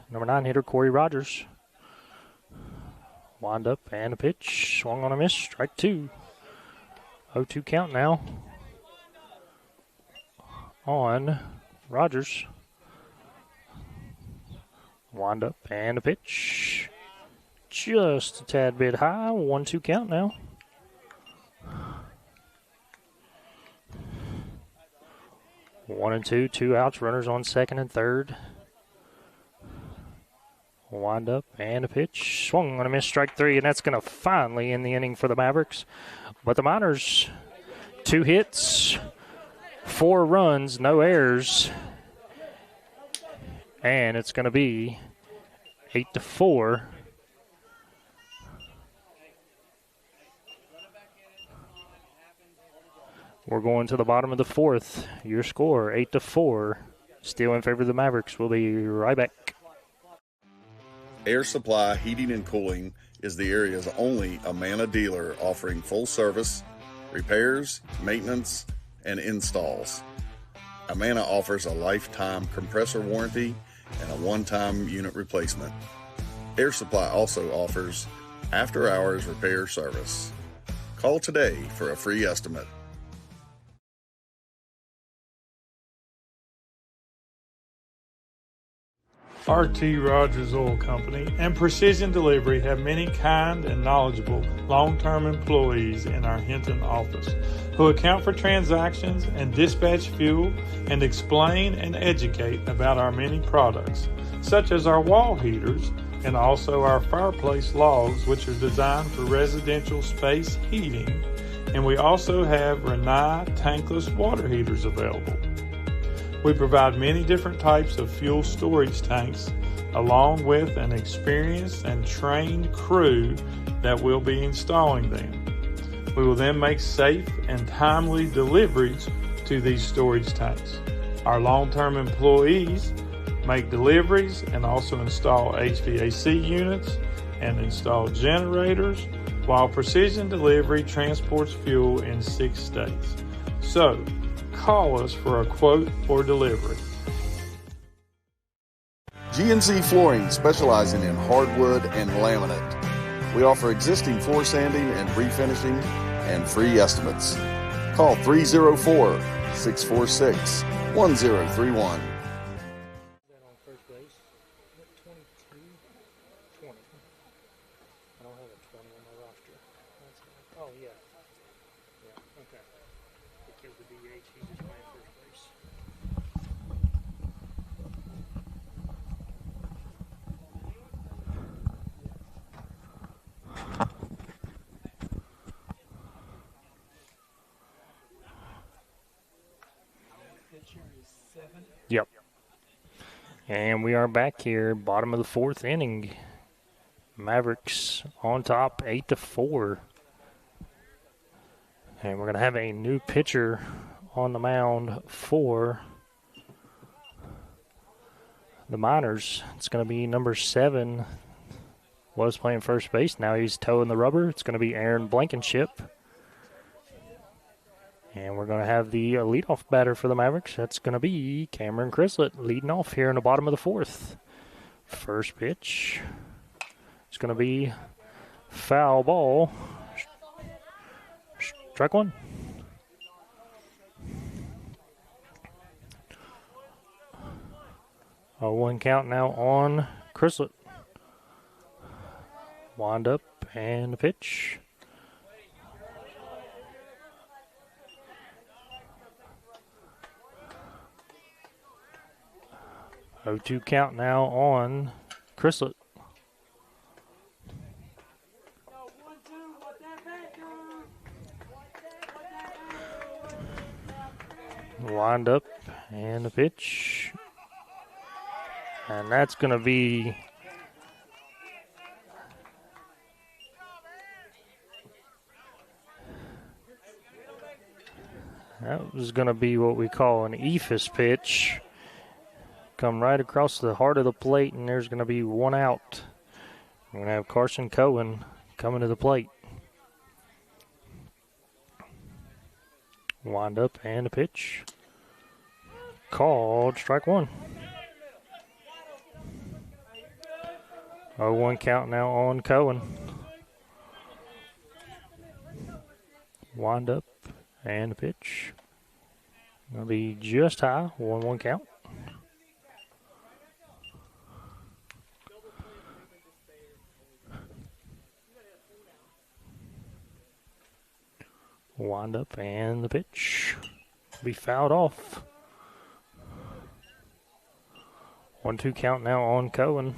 number 9 hitter Corey Rogers. Wind up and a pitch. Swung on a miss, strike 2. 0-2 count now on Rogers. Wind up and a pitch. Just a tad bit high. 1-2 count now. One and two, 2 outs, runners on second and third. Wind up and a pitch. Swung on a miss, strike 3, and that's going to finally end the inning for the Mavericks. But the Miners, 2 hits, 4 runs, no errors. And it's going to be 8-4. We're going to the bottom of the 4th. Your score, 8-4. Still in favor of the Mavericks. We'll be right back. Air Supply Heating and Cooling is the area's only Amana dealer offering full service, repairs, maintenance, and installs. Amana offers a lifetime compressor warranty and a one-time unit replacement. Air Supply also offers after-hours repair service. Call today for a free estimate. RT Rogers Oil Company and Precision Delivery have many kind and knowledgeable long-term employees in our Hinton office who account for transactions and dispatch fuel and explain and educate about our many products, such as our wall heaters and also our fireplace logs, which are designed for residential space heating, and we also have Renai tankless water heaters available. We provide many different types of fuel storage tanks along with an experienced and trained crew that will be installing them. We will then make safe and timely deliveries to these storage tanks. Our long-term employees make deliveries and also install HVAC units and install generators, while Precision Delivery transports fuel in 6 states. So, call us for a quote or delivery. GNC Flooring, specializing in hardwood and laminate. We offer existing floor sanding and refinishing and free estimates. Call 304-646-1031. Yep. And we are back here, bottom of the 4th inning. Mavericks on top, 8-4. And we're going to have a new pitcher on the mound for the Miners. It's going to be number 7. Was playing first base. Now he's toeing the rubber. It's going to be Aaron Blankenship. And we're going to have the leadoff batter for the Mavericks. That's going to be Cameron Crislett leading off here in the bottom of the fourth. First pitch. It's going to be foul ball. Strike one. A 1 count now on Crislett. Wind up and the pitch. Oh, 2 count now on Crislett. Wind up and the pitch. And that's going to be what we call an ephus pitch. Come right across the heart of the plate, and there's going to be 1 out. We're going to have Carson Cohen coming to the plate. Wind up and a pitch. Called strike one. 0-1 count now on Cohen. Wind up and a pitch. Going to be just high. 1-1 count. Wind up and the pitch. Be fouled off. 1-2 count now on Cohen.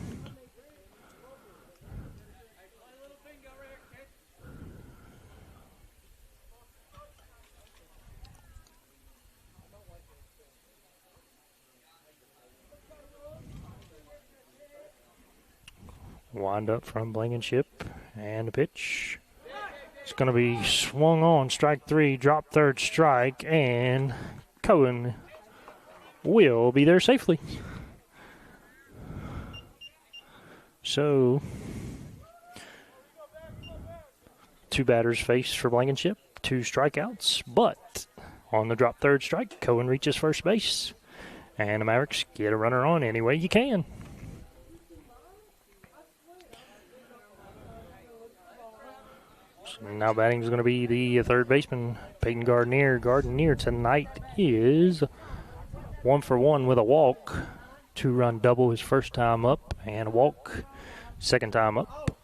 Wind up from Blankenship and the pitch. It's going to be swung on, strike 3, drop third strike, and Cohen will be there safely. So, 2 batters faced for Blankenship, 2 strikeouts, but on the drop third strike, Cohen reaches first base, and the Mavericks get a runner on any way you can. Now batting is going to be the third baseman, Peyton Gardner. Gardner tonight is 1 for 1 with a walk. 2-run double his first time up, and a walk second time up.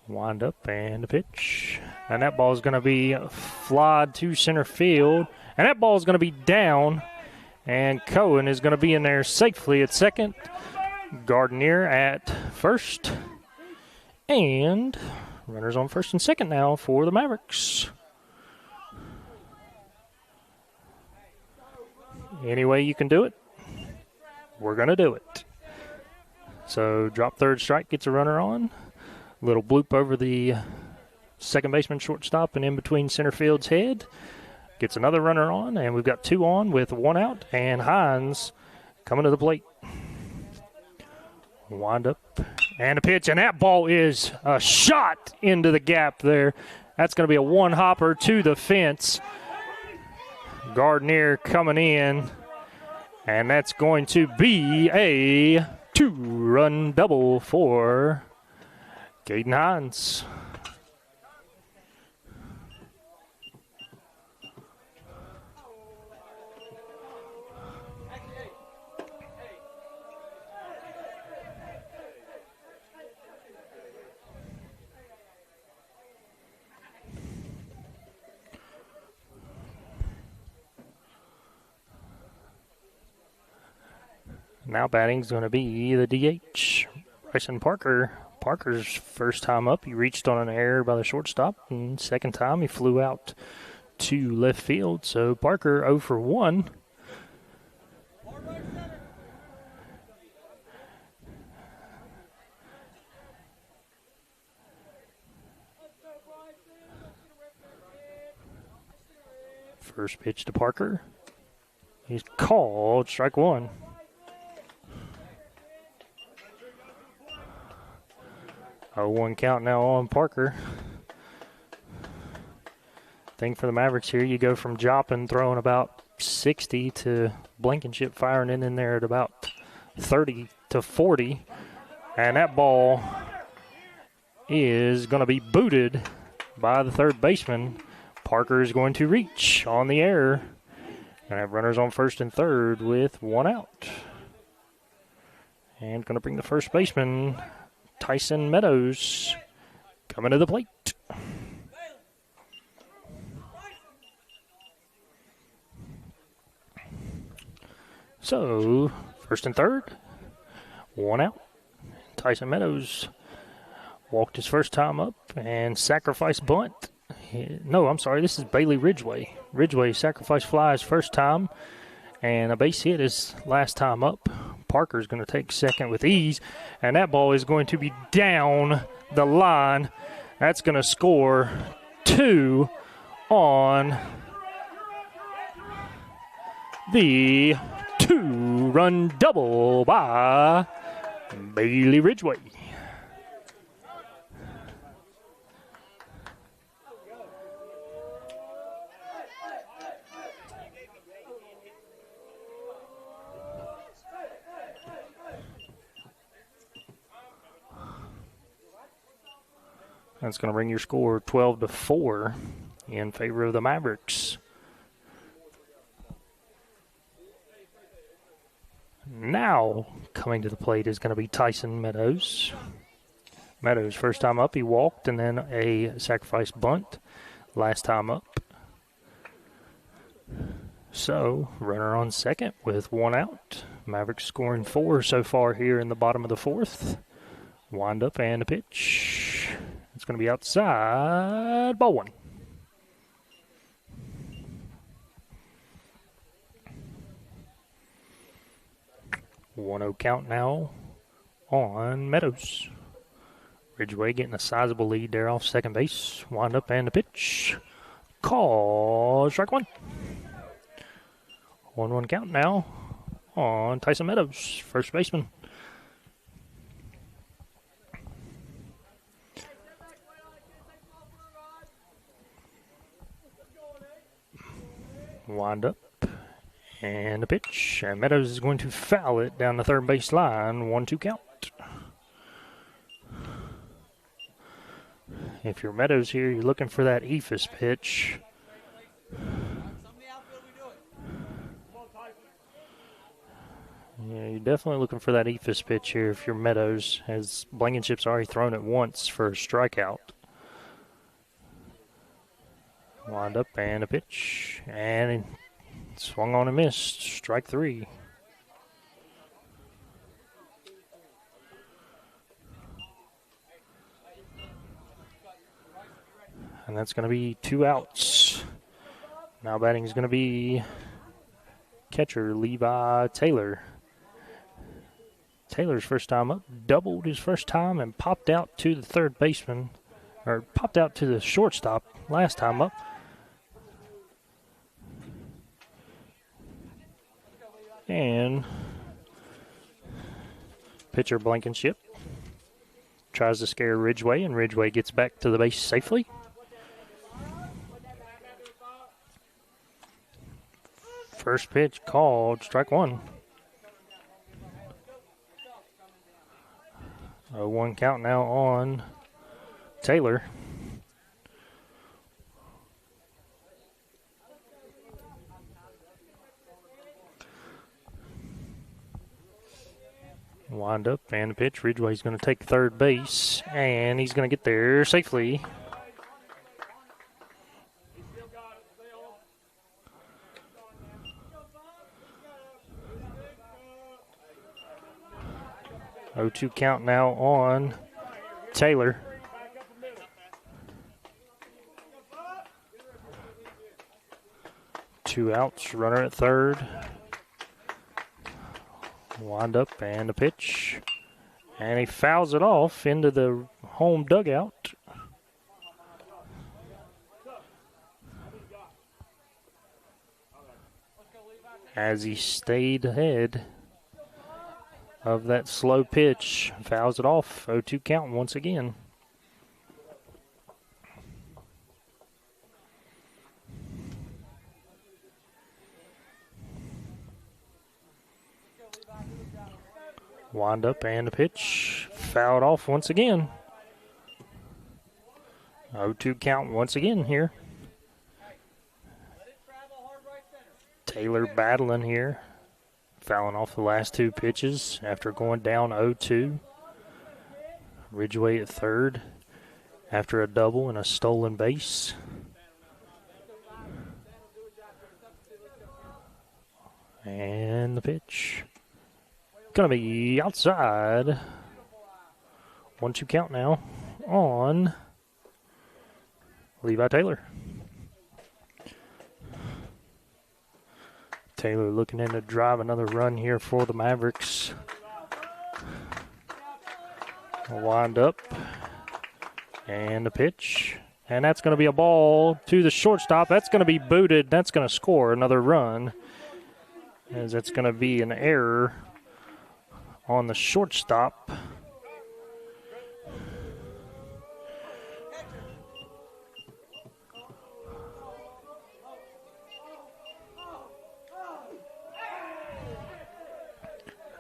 Wind up and a pitch. And that ball is going to be flied to center field. And that ball is going to be down. And Cohen is going to be in there safely at second. Gardner at first. And runners on first and second now for the Mavericks. Any way you can do it, we're going to do it. So drop third strike, gets a runner on. Little bloop over the second baseman, shortstop, and in between center field's head. Gets another runner on, and we've got 2 on with 1 out. And Hines coming to the plate. Wind up and a pitch, and that ball is a shot into the gap there. That's going to be a 1-hopper to the fence. Gardner coming in, and that's going to be a 2-run double for Caden Hines. Now batting is going to be the DH, Bryson Parker. Parker's first time up, he reached on an error by the shortstop, and second time he flew out to left field. So Parker 0 for 1. First pitch to Parker. He's called strike 1. 0-1 count now on Parker. Thing for the Mavericks here, you go from Joppin throwing about 60 to Blankenship firing in there at about 30 to 40. And that ball is going to be booted by the third baseman. Parker is going to reach on the error. Going to have runners on first and third with 1 out. And going to bring the first baseman, Tyson Meadows, coming to the plate. So, first and third, 1 out. Tyson Meadows walked his first time up and sacrificed bunt. No, I'm sorry, this is Bailey Ridgway. Ridgway sacrificed fly his first time, and a base hit his last time up. Parker's going to take second with ease, and that ball is going to be down the line. That's going to score 2 on the 2-run double by Bailey Ridgway. That's going to bring your score 12-4 in favor of the Mavericks. Now coming to the plate is going to be Tyson Meadows. Meadows, first time up, he walked, and then a sacrifice bunt last time up. So, runner on second with 1 out. Mavericks scoring 4 so far here in the bottom of the fourth. Wind up and a pitch. It's going to be outside, ball 1. One-oh count now on Meadows. Ridgway getting a sizable lead there off second base. Wind up and a pitch. Call, strike 1. 1-1 count now on Tyson Meadows, first baseman. Wind up and a pitch. And Meadows is going to foul it down the third base line. 1-2 count. If you're Meadows here, you're looking for that eephus pitch. Yeah, you're definitely looking for that eephus pitch here if you're Meadows, as Blankenship's already thrown it once for a strikeout. Wind up and a pitch. And swung on and missed. Strike 3. And that's going to be 2 outs. Now batting is going to be catcher Levi Taylor. Taylor's first time up, doubled his first time and popped out to the third baseman, or popped out to the shortstop last time up. And pitcher Blankenship tries to scare Ridgway, and Ridgway gets back to the base safely. First pitch called, strike 1. 0-1 count now on Taylor. Wind up and a pitch. Ridgway's going to take third base, and he's going to get there safely. Oh, 2 count now on Taylor. Two outs, runner at third. Wind up and a pitch. And he fouls it off into the home dugout. As he stayed ahead of that slow pitch, fouls it off. 0-2 count once again. Wind up and the pitch. Fouled off once again. 0-2 count once again here. Taylor battling here. Fouling off the last two pitches after going down 0-2. Ridgway at third after a double and a stolen base. And the pitch. Going to be outside. 1-2 count now on Levi Taylor. Taylor looking in to drive another run here for the Mavericks. Wind up. And the pitch. And that's going to be a ball to the shortstop. That's going to be booted. That's going to score another run. As that's going to be an error on the shortstop.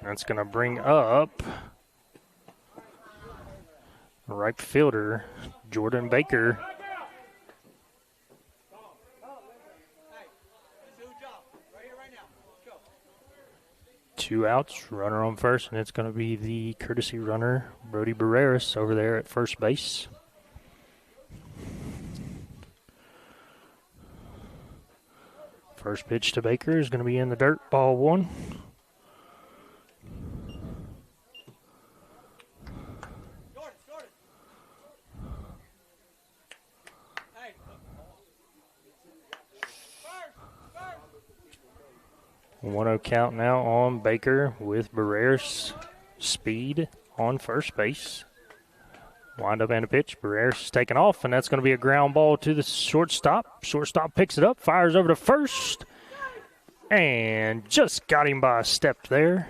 That's going to bring up right fielder Jordan Baker. Two outs, runner on first, and it's going to be the courtesy runner, Brody Barreras, over there at first base. First pitch to Baker is going to be in the dirt, ball one. One-0 count now on Baker with Barreras speed on first base. Wind up and a pitch. Barreras is taken off, and that's going to be a ground ball to the shortstop. Shortstop picks it up, fires over to first, and just got him by a step there.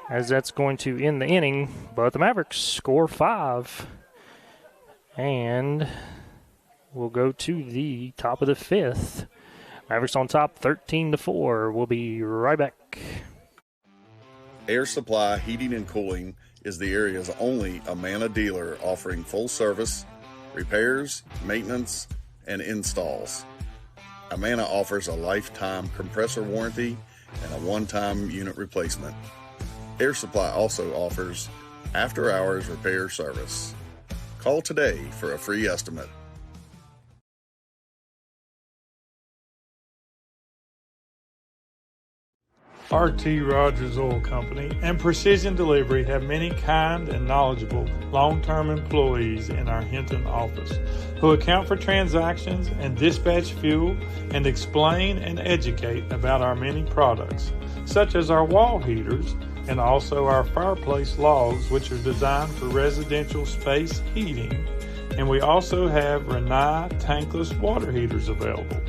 As that's going to end the inning, but the Mavericks score 5. And we'll go to the top of the 5th. Mavericks on top, 13-4. We'll be right back. Air Supply Heating and Cooling is the area's only Amana dealer offering full service, repairs, maintenance, and installs. Amana offers a lifetime compressor warranty and a one-time unit replacement. Air Supply also offers after-hours repair service. Call today for a free estimate. R.T. Rogers Oil Company and Precision Delivery have many kind and knowledgeable long-term employees in our Hinton office who account for transactions and dispatch fuel and explain and educate about our many products, such as our wall heaters and also our fireplace logs, which are designed for residential space heating, and we also have Rinnai tankless water heaters available.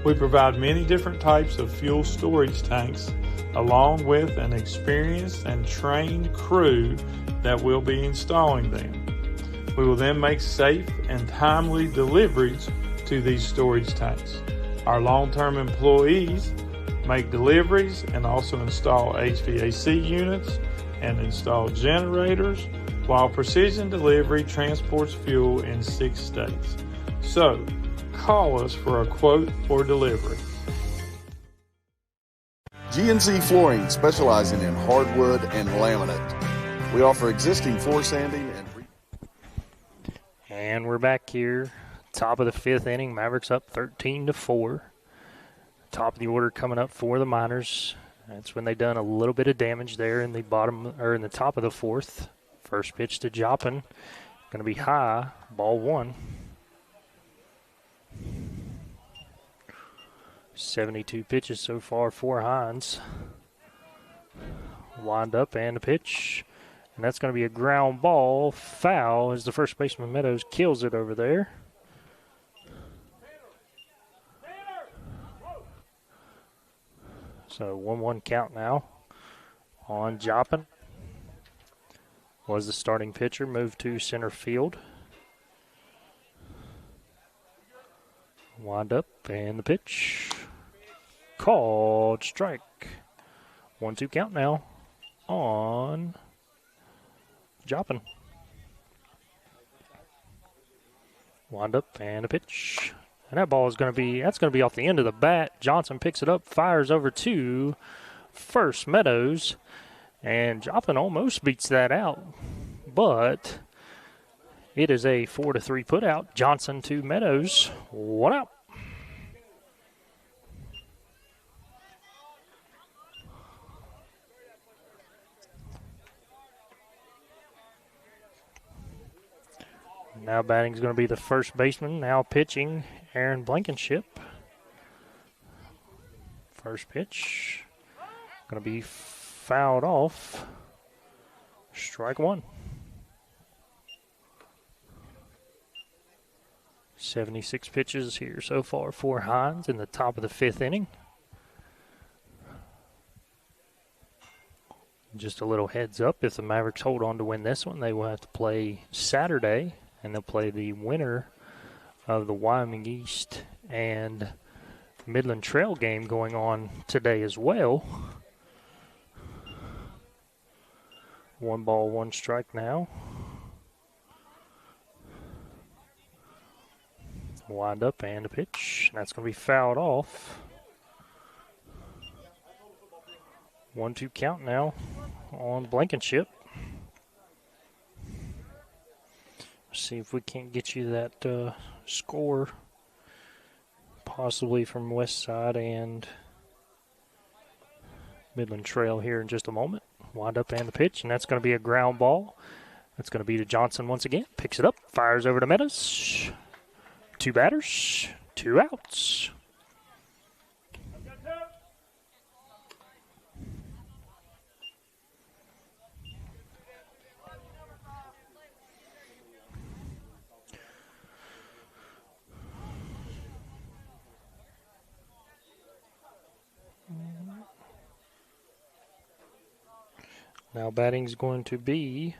We provide many different types of fuel storage tanks along with an experienced and trained crew that will be installing them. We will then make safe and timely deliveries to these storage tanks. Our long-term employees make deliveries and also install HVAC units and install generators, while Precision Delivery transports fuel in 6 states. So, call us for a quote or delivery. GNC Flooring, specializing in hardwood and laminate. We offer existing floor sanding And we're back here, top of the 5th inning. Mavericks up 13-4. Top of the order coming up for the Miners. That's when they done a little bit of damage there in the bottom or in the top of the 4th. First pitch to Joppin, going to be high, ball 1. 72 pitches so far for Hines. Wind up and a pitch. And that's going to be a ground ball, foul, as the first baseman Meadows kills it over there. So 1-1 count now on Joppin. Was the starting pitcher, moved to center field. Wind up and the pitch. Called strike. 1-2 count now on Joppin. Wind up and a pitch. And that ball is going to be off the end of the bat. Johnson picks it up, fires over to first Meadows. And Joplin almost beats that out. But it is a 4-3 put out. Johnson to Meadows. 1 out. Now batting is going to be the first baseman. Now pitching, Aaron Blankenship. First pitch. Going to be fouled off. Strike 1. 76 pitches here so far for Hines in the top of the 5th inning. Just a little heads up, if the Mavericks hold on to win this one, they will have to play Saturday, and they'll play the winner of the Wyoming East and Midland Trail game going on today as well. 1 ball, 1 strike now. Wind up and a pitch. That's going to be fouled off. 1-2 count now on Blankenship. See if we can't get you that score, possibly from West Side and Midland Trail here in just a moment. Wind up and the pitch, and that's going to be a ground ball. That's going to be to Johnson once again. Picks it up, fires over to Meadows. 2 batters, 2 outs. Now batting is going to be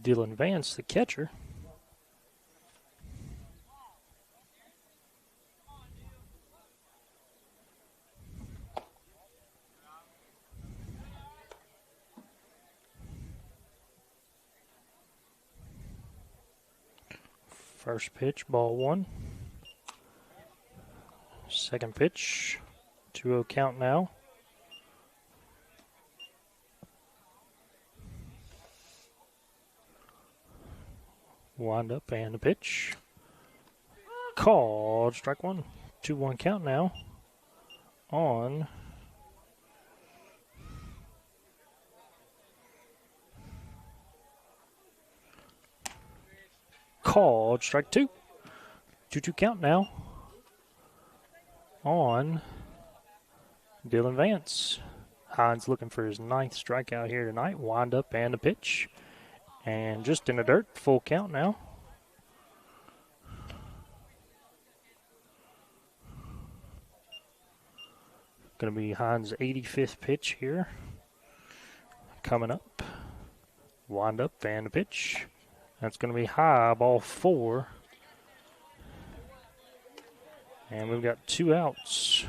Dylan Vance, the catcher. First pitch, ball 1. Second pitch, 2-0 count now. Wind up and a pitch. Called strike 1. 2-1 count now on called strike 2. 2-2 count now on Dylan Vance. Hines looking for his 9th strikeout here tonight. Wind up and a pitch. And just in the dirt, full count now. Going to be Hines' 85th pitch here. Coming up. Wind up and a pitch. That's going to be high, ball 4. And we've got 2 outs.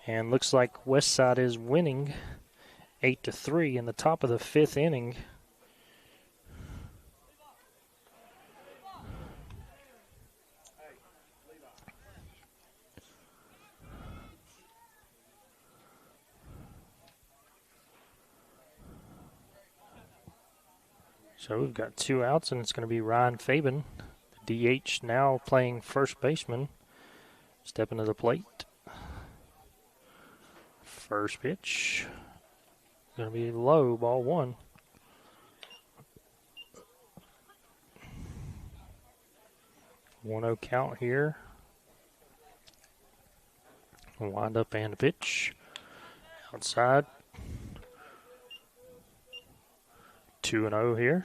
And looks like Westside is winning 8-3 in the top of the 5th inning. So we've got 2 outs, and it's going to be Ryan Fabian, the DH, now playing first baseman, stepping to the plate. First pitch, going to be low, ball 1. One-oh count here. Wind up and a pitch. Outside. 2-0 here.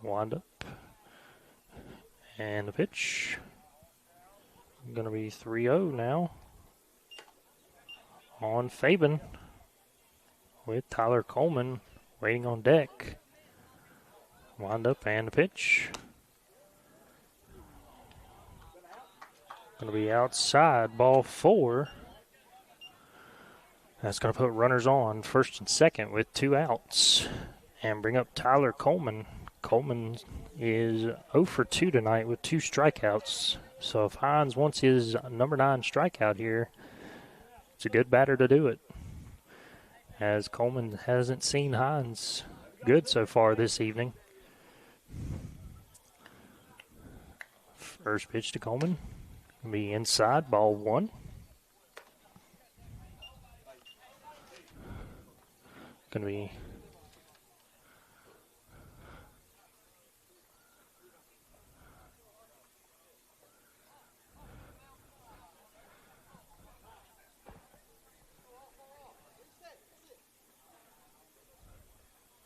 Wind up. And a pitch. Going to be 3-0 now on Fabian. with Tyler Coleman waiting on deck. Wind up and a pitch. Going to be outside, ball 4. That's going to put runners on first and second with 2 outs and bring up Tyler Coleman. Coleman is 0 for 2 tonight with 2 strikeouts. So if Hines wants his number 9 strikeout here, it's a good batter to do it, as Coleman hasn't seen Hines good so far this evening. First pitch to Coleman. Going to be inside, ball 1. Going to be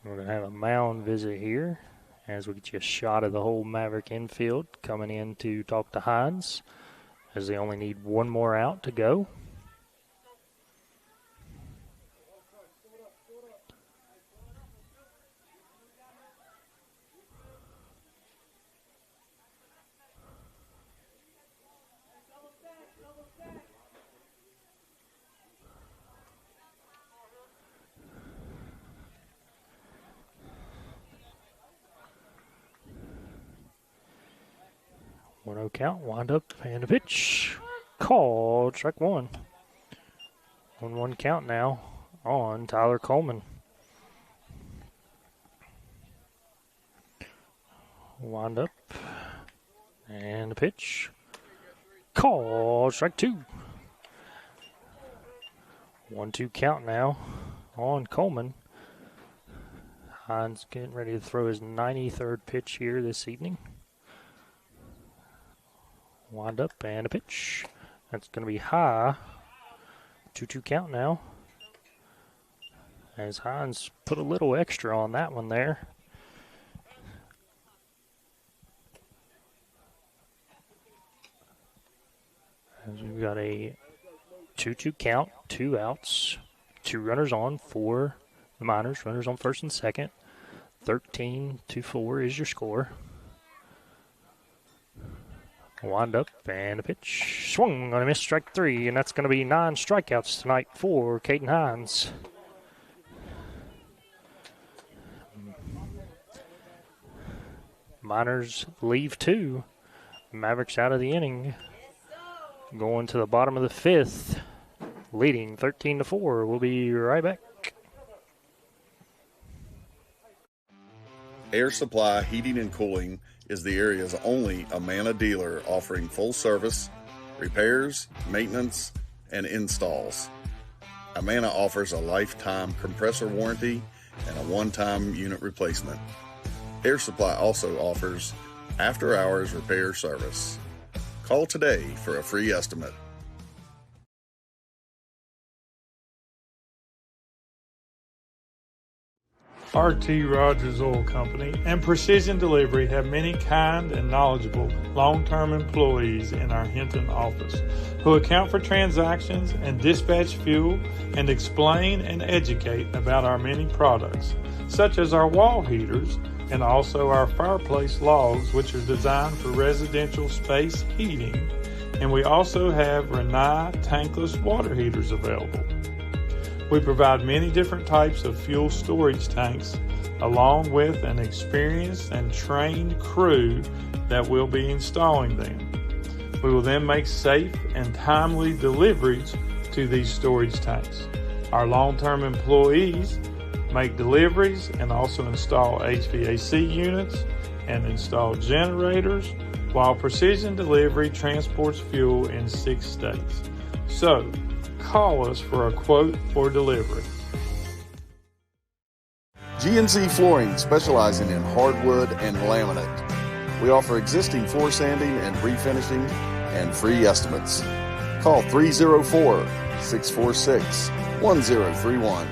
we're going to have a mound visit here as we get you a shot of the whole Maverick infield coming in to talk to Hines, as they only need 1 more out to go. No count, wind up, and a pitch. Called, strike 1. 1-1 count now on Tyler Coleman. Wind up, and a pitch. Called, strike 2. 1-2 count now on Coleman. Hines getting ready to throw his 93rd pitch here this evening. Wind up and a pitch. That's going to be high. 2-2 count now, as Hines put a little extra on that one there. As we've got a 2-2 count, 2 outs, 2 runners on for the Miners. Runners on first and second. 13-4 is your score. Wind up and a pitch. Swung on a miss, strike 3, and that's going to be 9 strikeouts tonight for Caden Hines. Miners leave 2. Mavericks out of the inning. Going to the bottom of the 5th, leading 13-4. We'll be right back. Air Supply Heating and Cooling is the area's only Amana dealer offering full service, repairs, maintenance, and installs. Amana offers a lifetime compressor warranty and a one-time unit replacement. Air Supply also offers after-hours repair service. Call today for a free estimate. RT Rogers Oil Company and Precision Delivery have many kind and knowledgeable long-term employees in our Hinton office who account for transactions and dispatch fuel and explain and educate about our many products, such as our wall heaters and also our fireplace logs, which are designed for residential space heating, and we also have Renai tankless water heaters available. We provide many different types of fuel storage tanks, along with an experienced and trained crew that will be installing them. We will then make safe and timely deliveries to these storage tanks. Our long-term employees make deliveries and also install HVAC units and install generators, while Precision Delivery transports fuel in 6 states. So, call us for a quote for delivery. GNC Flooring, specializing in hardwood and laminate. We offer existing floor sanding and refinishing and free estimates. Call 304-646-1031.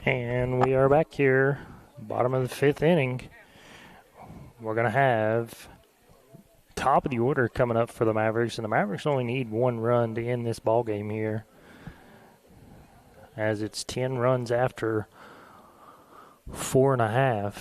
And we are back here, bottom of the 5th inning. We're going to have top of the order coming up for the Mavericks, and the Mavericks only need 1 run to end this ball game here, as it's 10 runs after 4.5.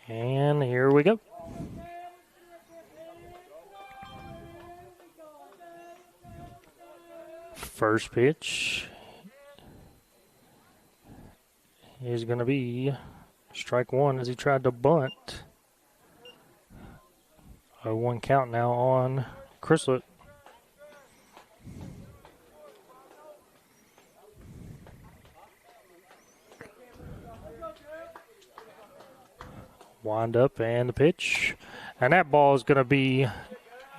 And here we go. First pitch is going to be strike 1 as he tried to bunt. 0-1 count now on Chrysler. Wind up and the pitch. And that ball is going to be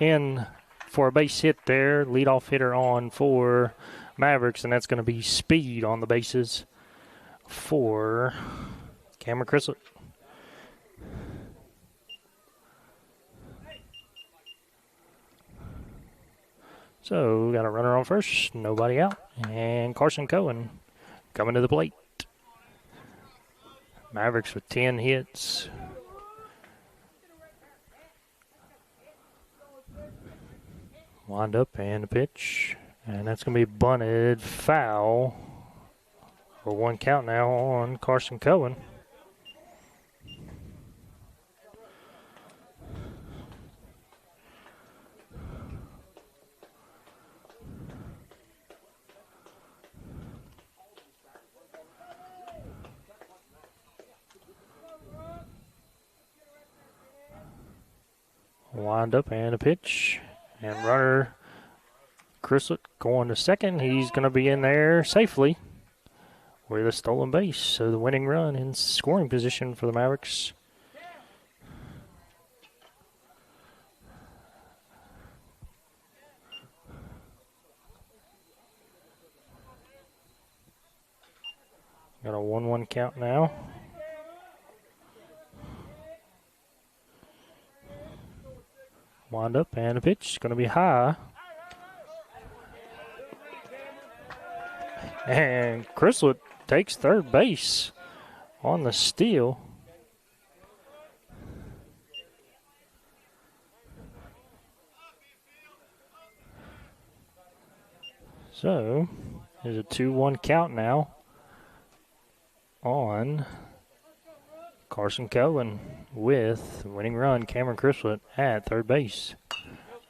in for a base hit there. Leadoff hitter on for Mavericks, and that's going to be Speed on the bases for Cameron Chrysler. So we got a runner on first, nobody out, and Carson Cohen coming to the plate. Mavericks with 10 hits. Wind up and the pitch, and that's going to be bunted foul for 1 count now on Carson Cohen. Wind up and a pitch. And runner Chrysler going to second. He's going to be in there safely with a stolen base. So the winning run in scoring position for the Mavericks. Got a 1-1 count now. Wind up and a pitch. Going to be high. And Chrysler takes third base on the steal. So there's a 2-1 count now on Carson Cohen with winning run Cameron Chrysler at third base.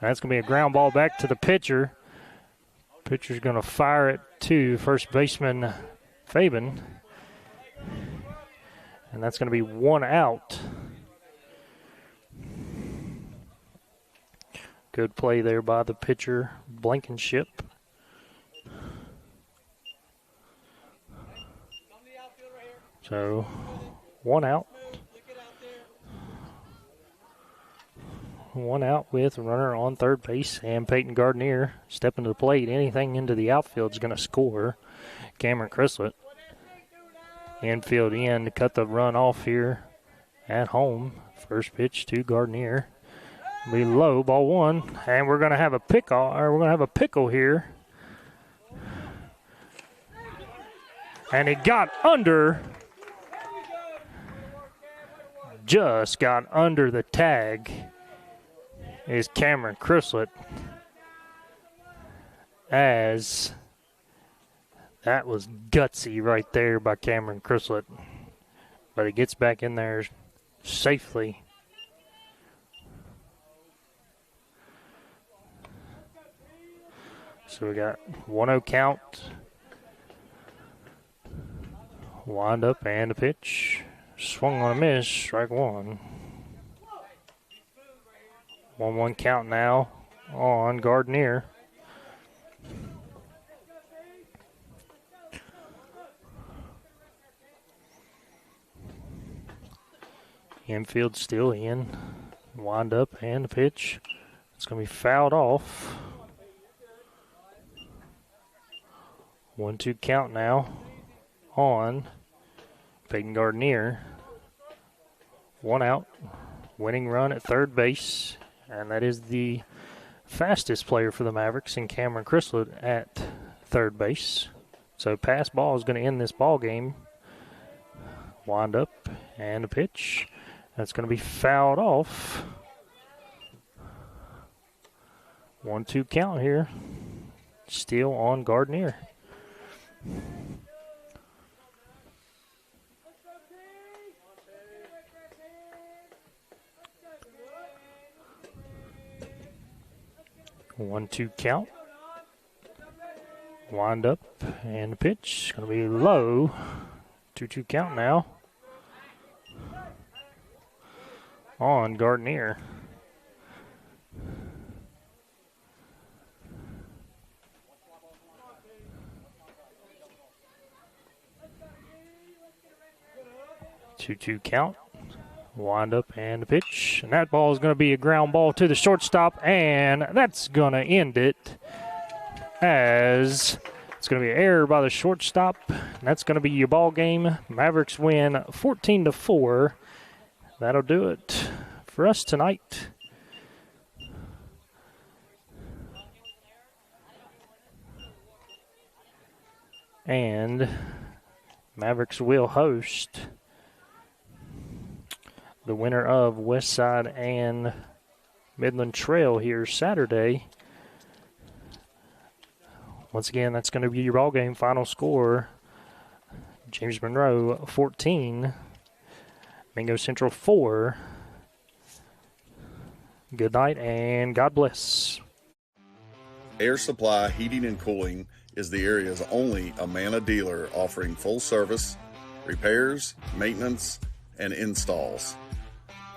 That's going to be a ground ball back to the pitcher. Pitcher's going to fire it to first baseman Fabian. And that's going to be 1 out. Good play there by the pitcher, Blankenship. So 1 out. 1 out with a runner on third base, and Peyton Gardner stepping to the plate. Anything into the outfield is going to score. Cameron Chrysler. Infield in to cut the run off here at home. First pitch to Gardner. Be low, ball 1, and we're going to have a pickle here. And he got under. Just got under the tag is Cameron Chrysler, as that was gutsy right there by Cameron Chrysler, but he gets back in there safely. So we got 1-0 count. Wind up and a pitch. Swung on a miss, strike 1. 1-1 count now on Gardner. Infield still in. Wind up and the pitch. It's going to be fouled off. 1-2 count now on Peyton Gardner. 1 out. Winning run at third base. And that is the fastest player for the Mavericks in Cameron Chrysler at third base. So pass ball is going to end this ball game. Wind up and a pitch. That's going to be fouled off. 1-2 count here. Still on Gardner. One-two count. Wind up and the pitch. Going to be low. 2-2 count now. On Gardner. Two count. Wind up and the pitch. And that ball is going to be a ground ball to the shortstop, and that's going to end it as it's going to be an error by the shortstop. And that's going to be your ball game. Mavericks win 14-4. That'll do it for us tonight. And Mavericks will host the winner of Westside and Midland Trail here Saturday. Once again, that's going to be your ball game. Final score, James Monroe 14, Mingo Central 4. Good night and God bless. Air Supply Heating and Cooling is the area's only Amana dealer offering full service, repairs, maintenance, and installs.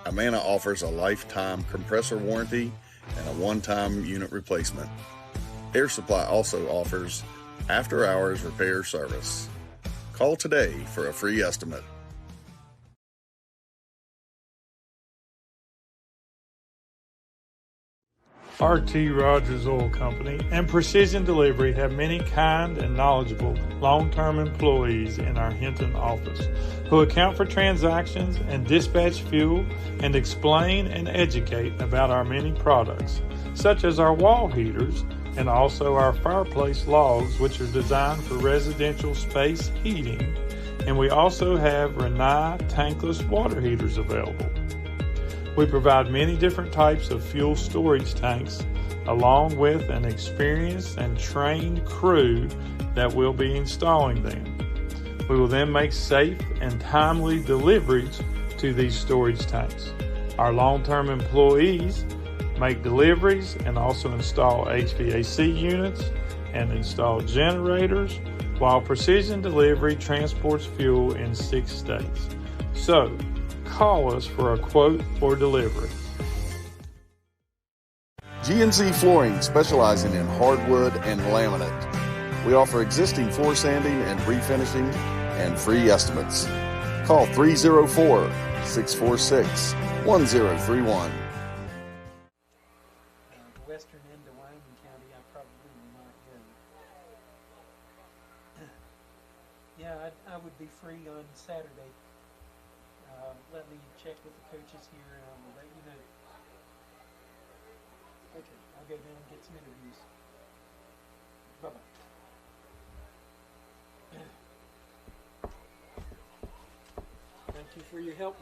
Amana offers a lifetime compressor warranty and a one-time unit replacement. Air Supply also offers after-hours repair service. Call today for a free estimate. RT Rogers Oil Company and Precision Delivery have many kind and knowledgeable long-term employees in our Hinton office who account for transactions and dispatch fuel and explain and educate about our many products, such as our wall heaters and also our fireplace logs, which are designed for residential space heating, and we also have Renai tankless water heaters available. We provide many different types of fuel storage tanks along with an experienced and trained crew that will be installing them. We will then make safe and timely deliveries to these storage tanks. Our long-term employees make deliveries and also install HVAC units and install generators, while Precision Delivery transports fuel in 6 states. So, call us for a quote or delivery. GNC Flooring, specializing in hardwood and laminate. We offer existing floor sanding and refinishing and free estimates. Call 304-646-1031. Western end of Wyoming County, I probably will not go. Yeah, I would be free on Saturday. Let me check with the coaches here and I will let you know. Okay, I'll go down and get some interviews. Bye-bye. Thank you for your help.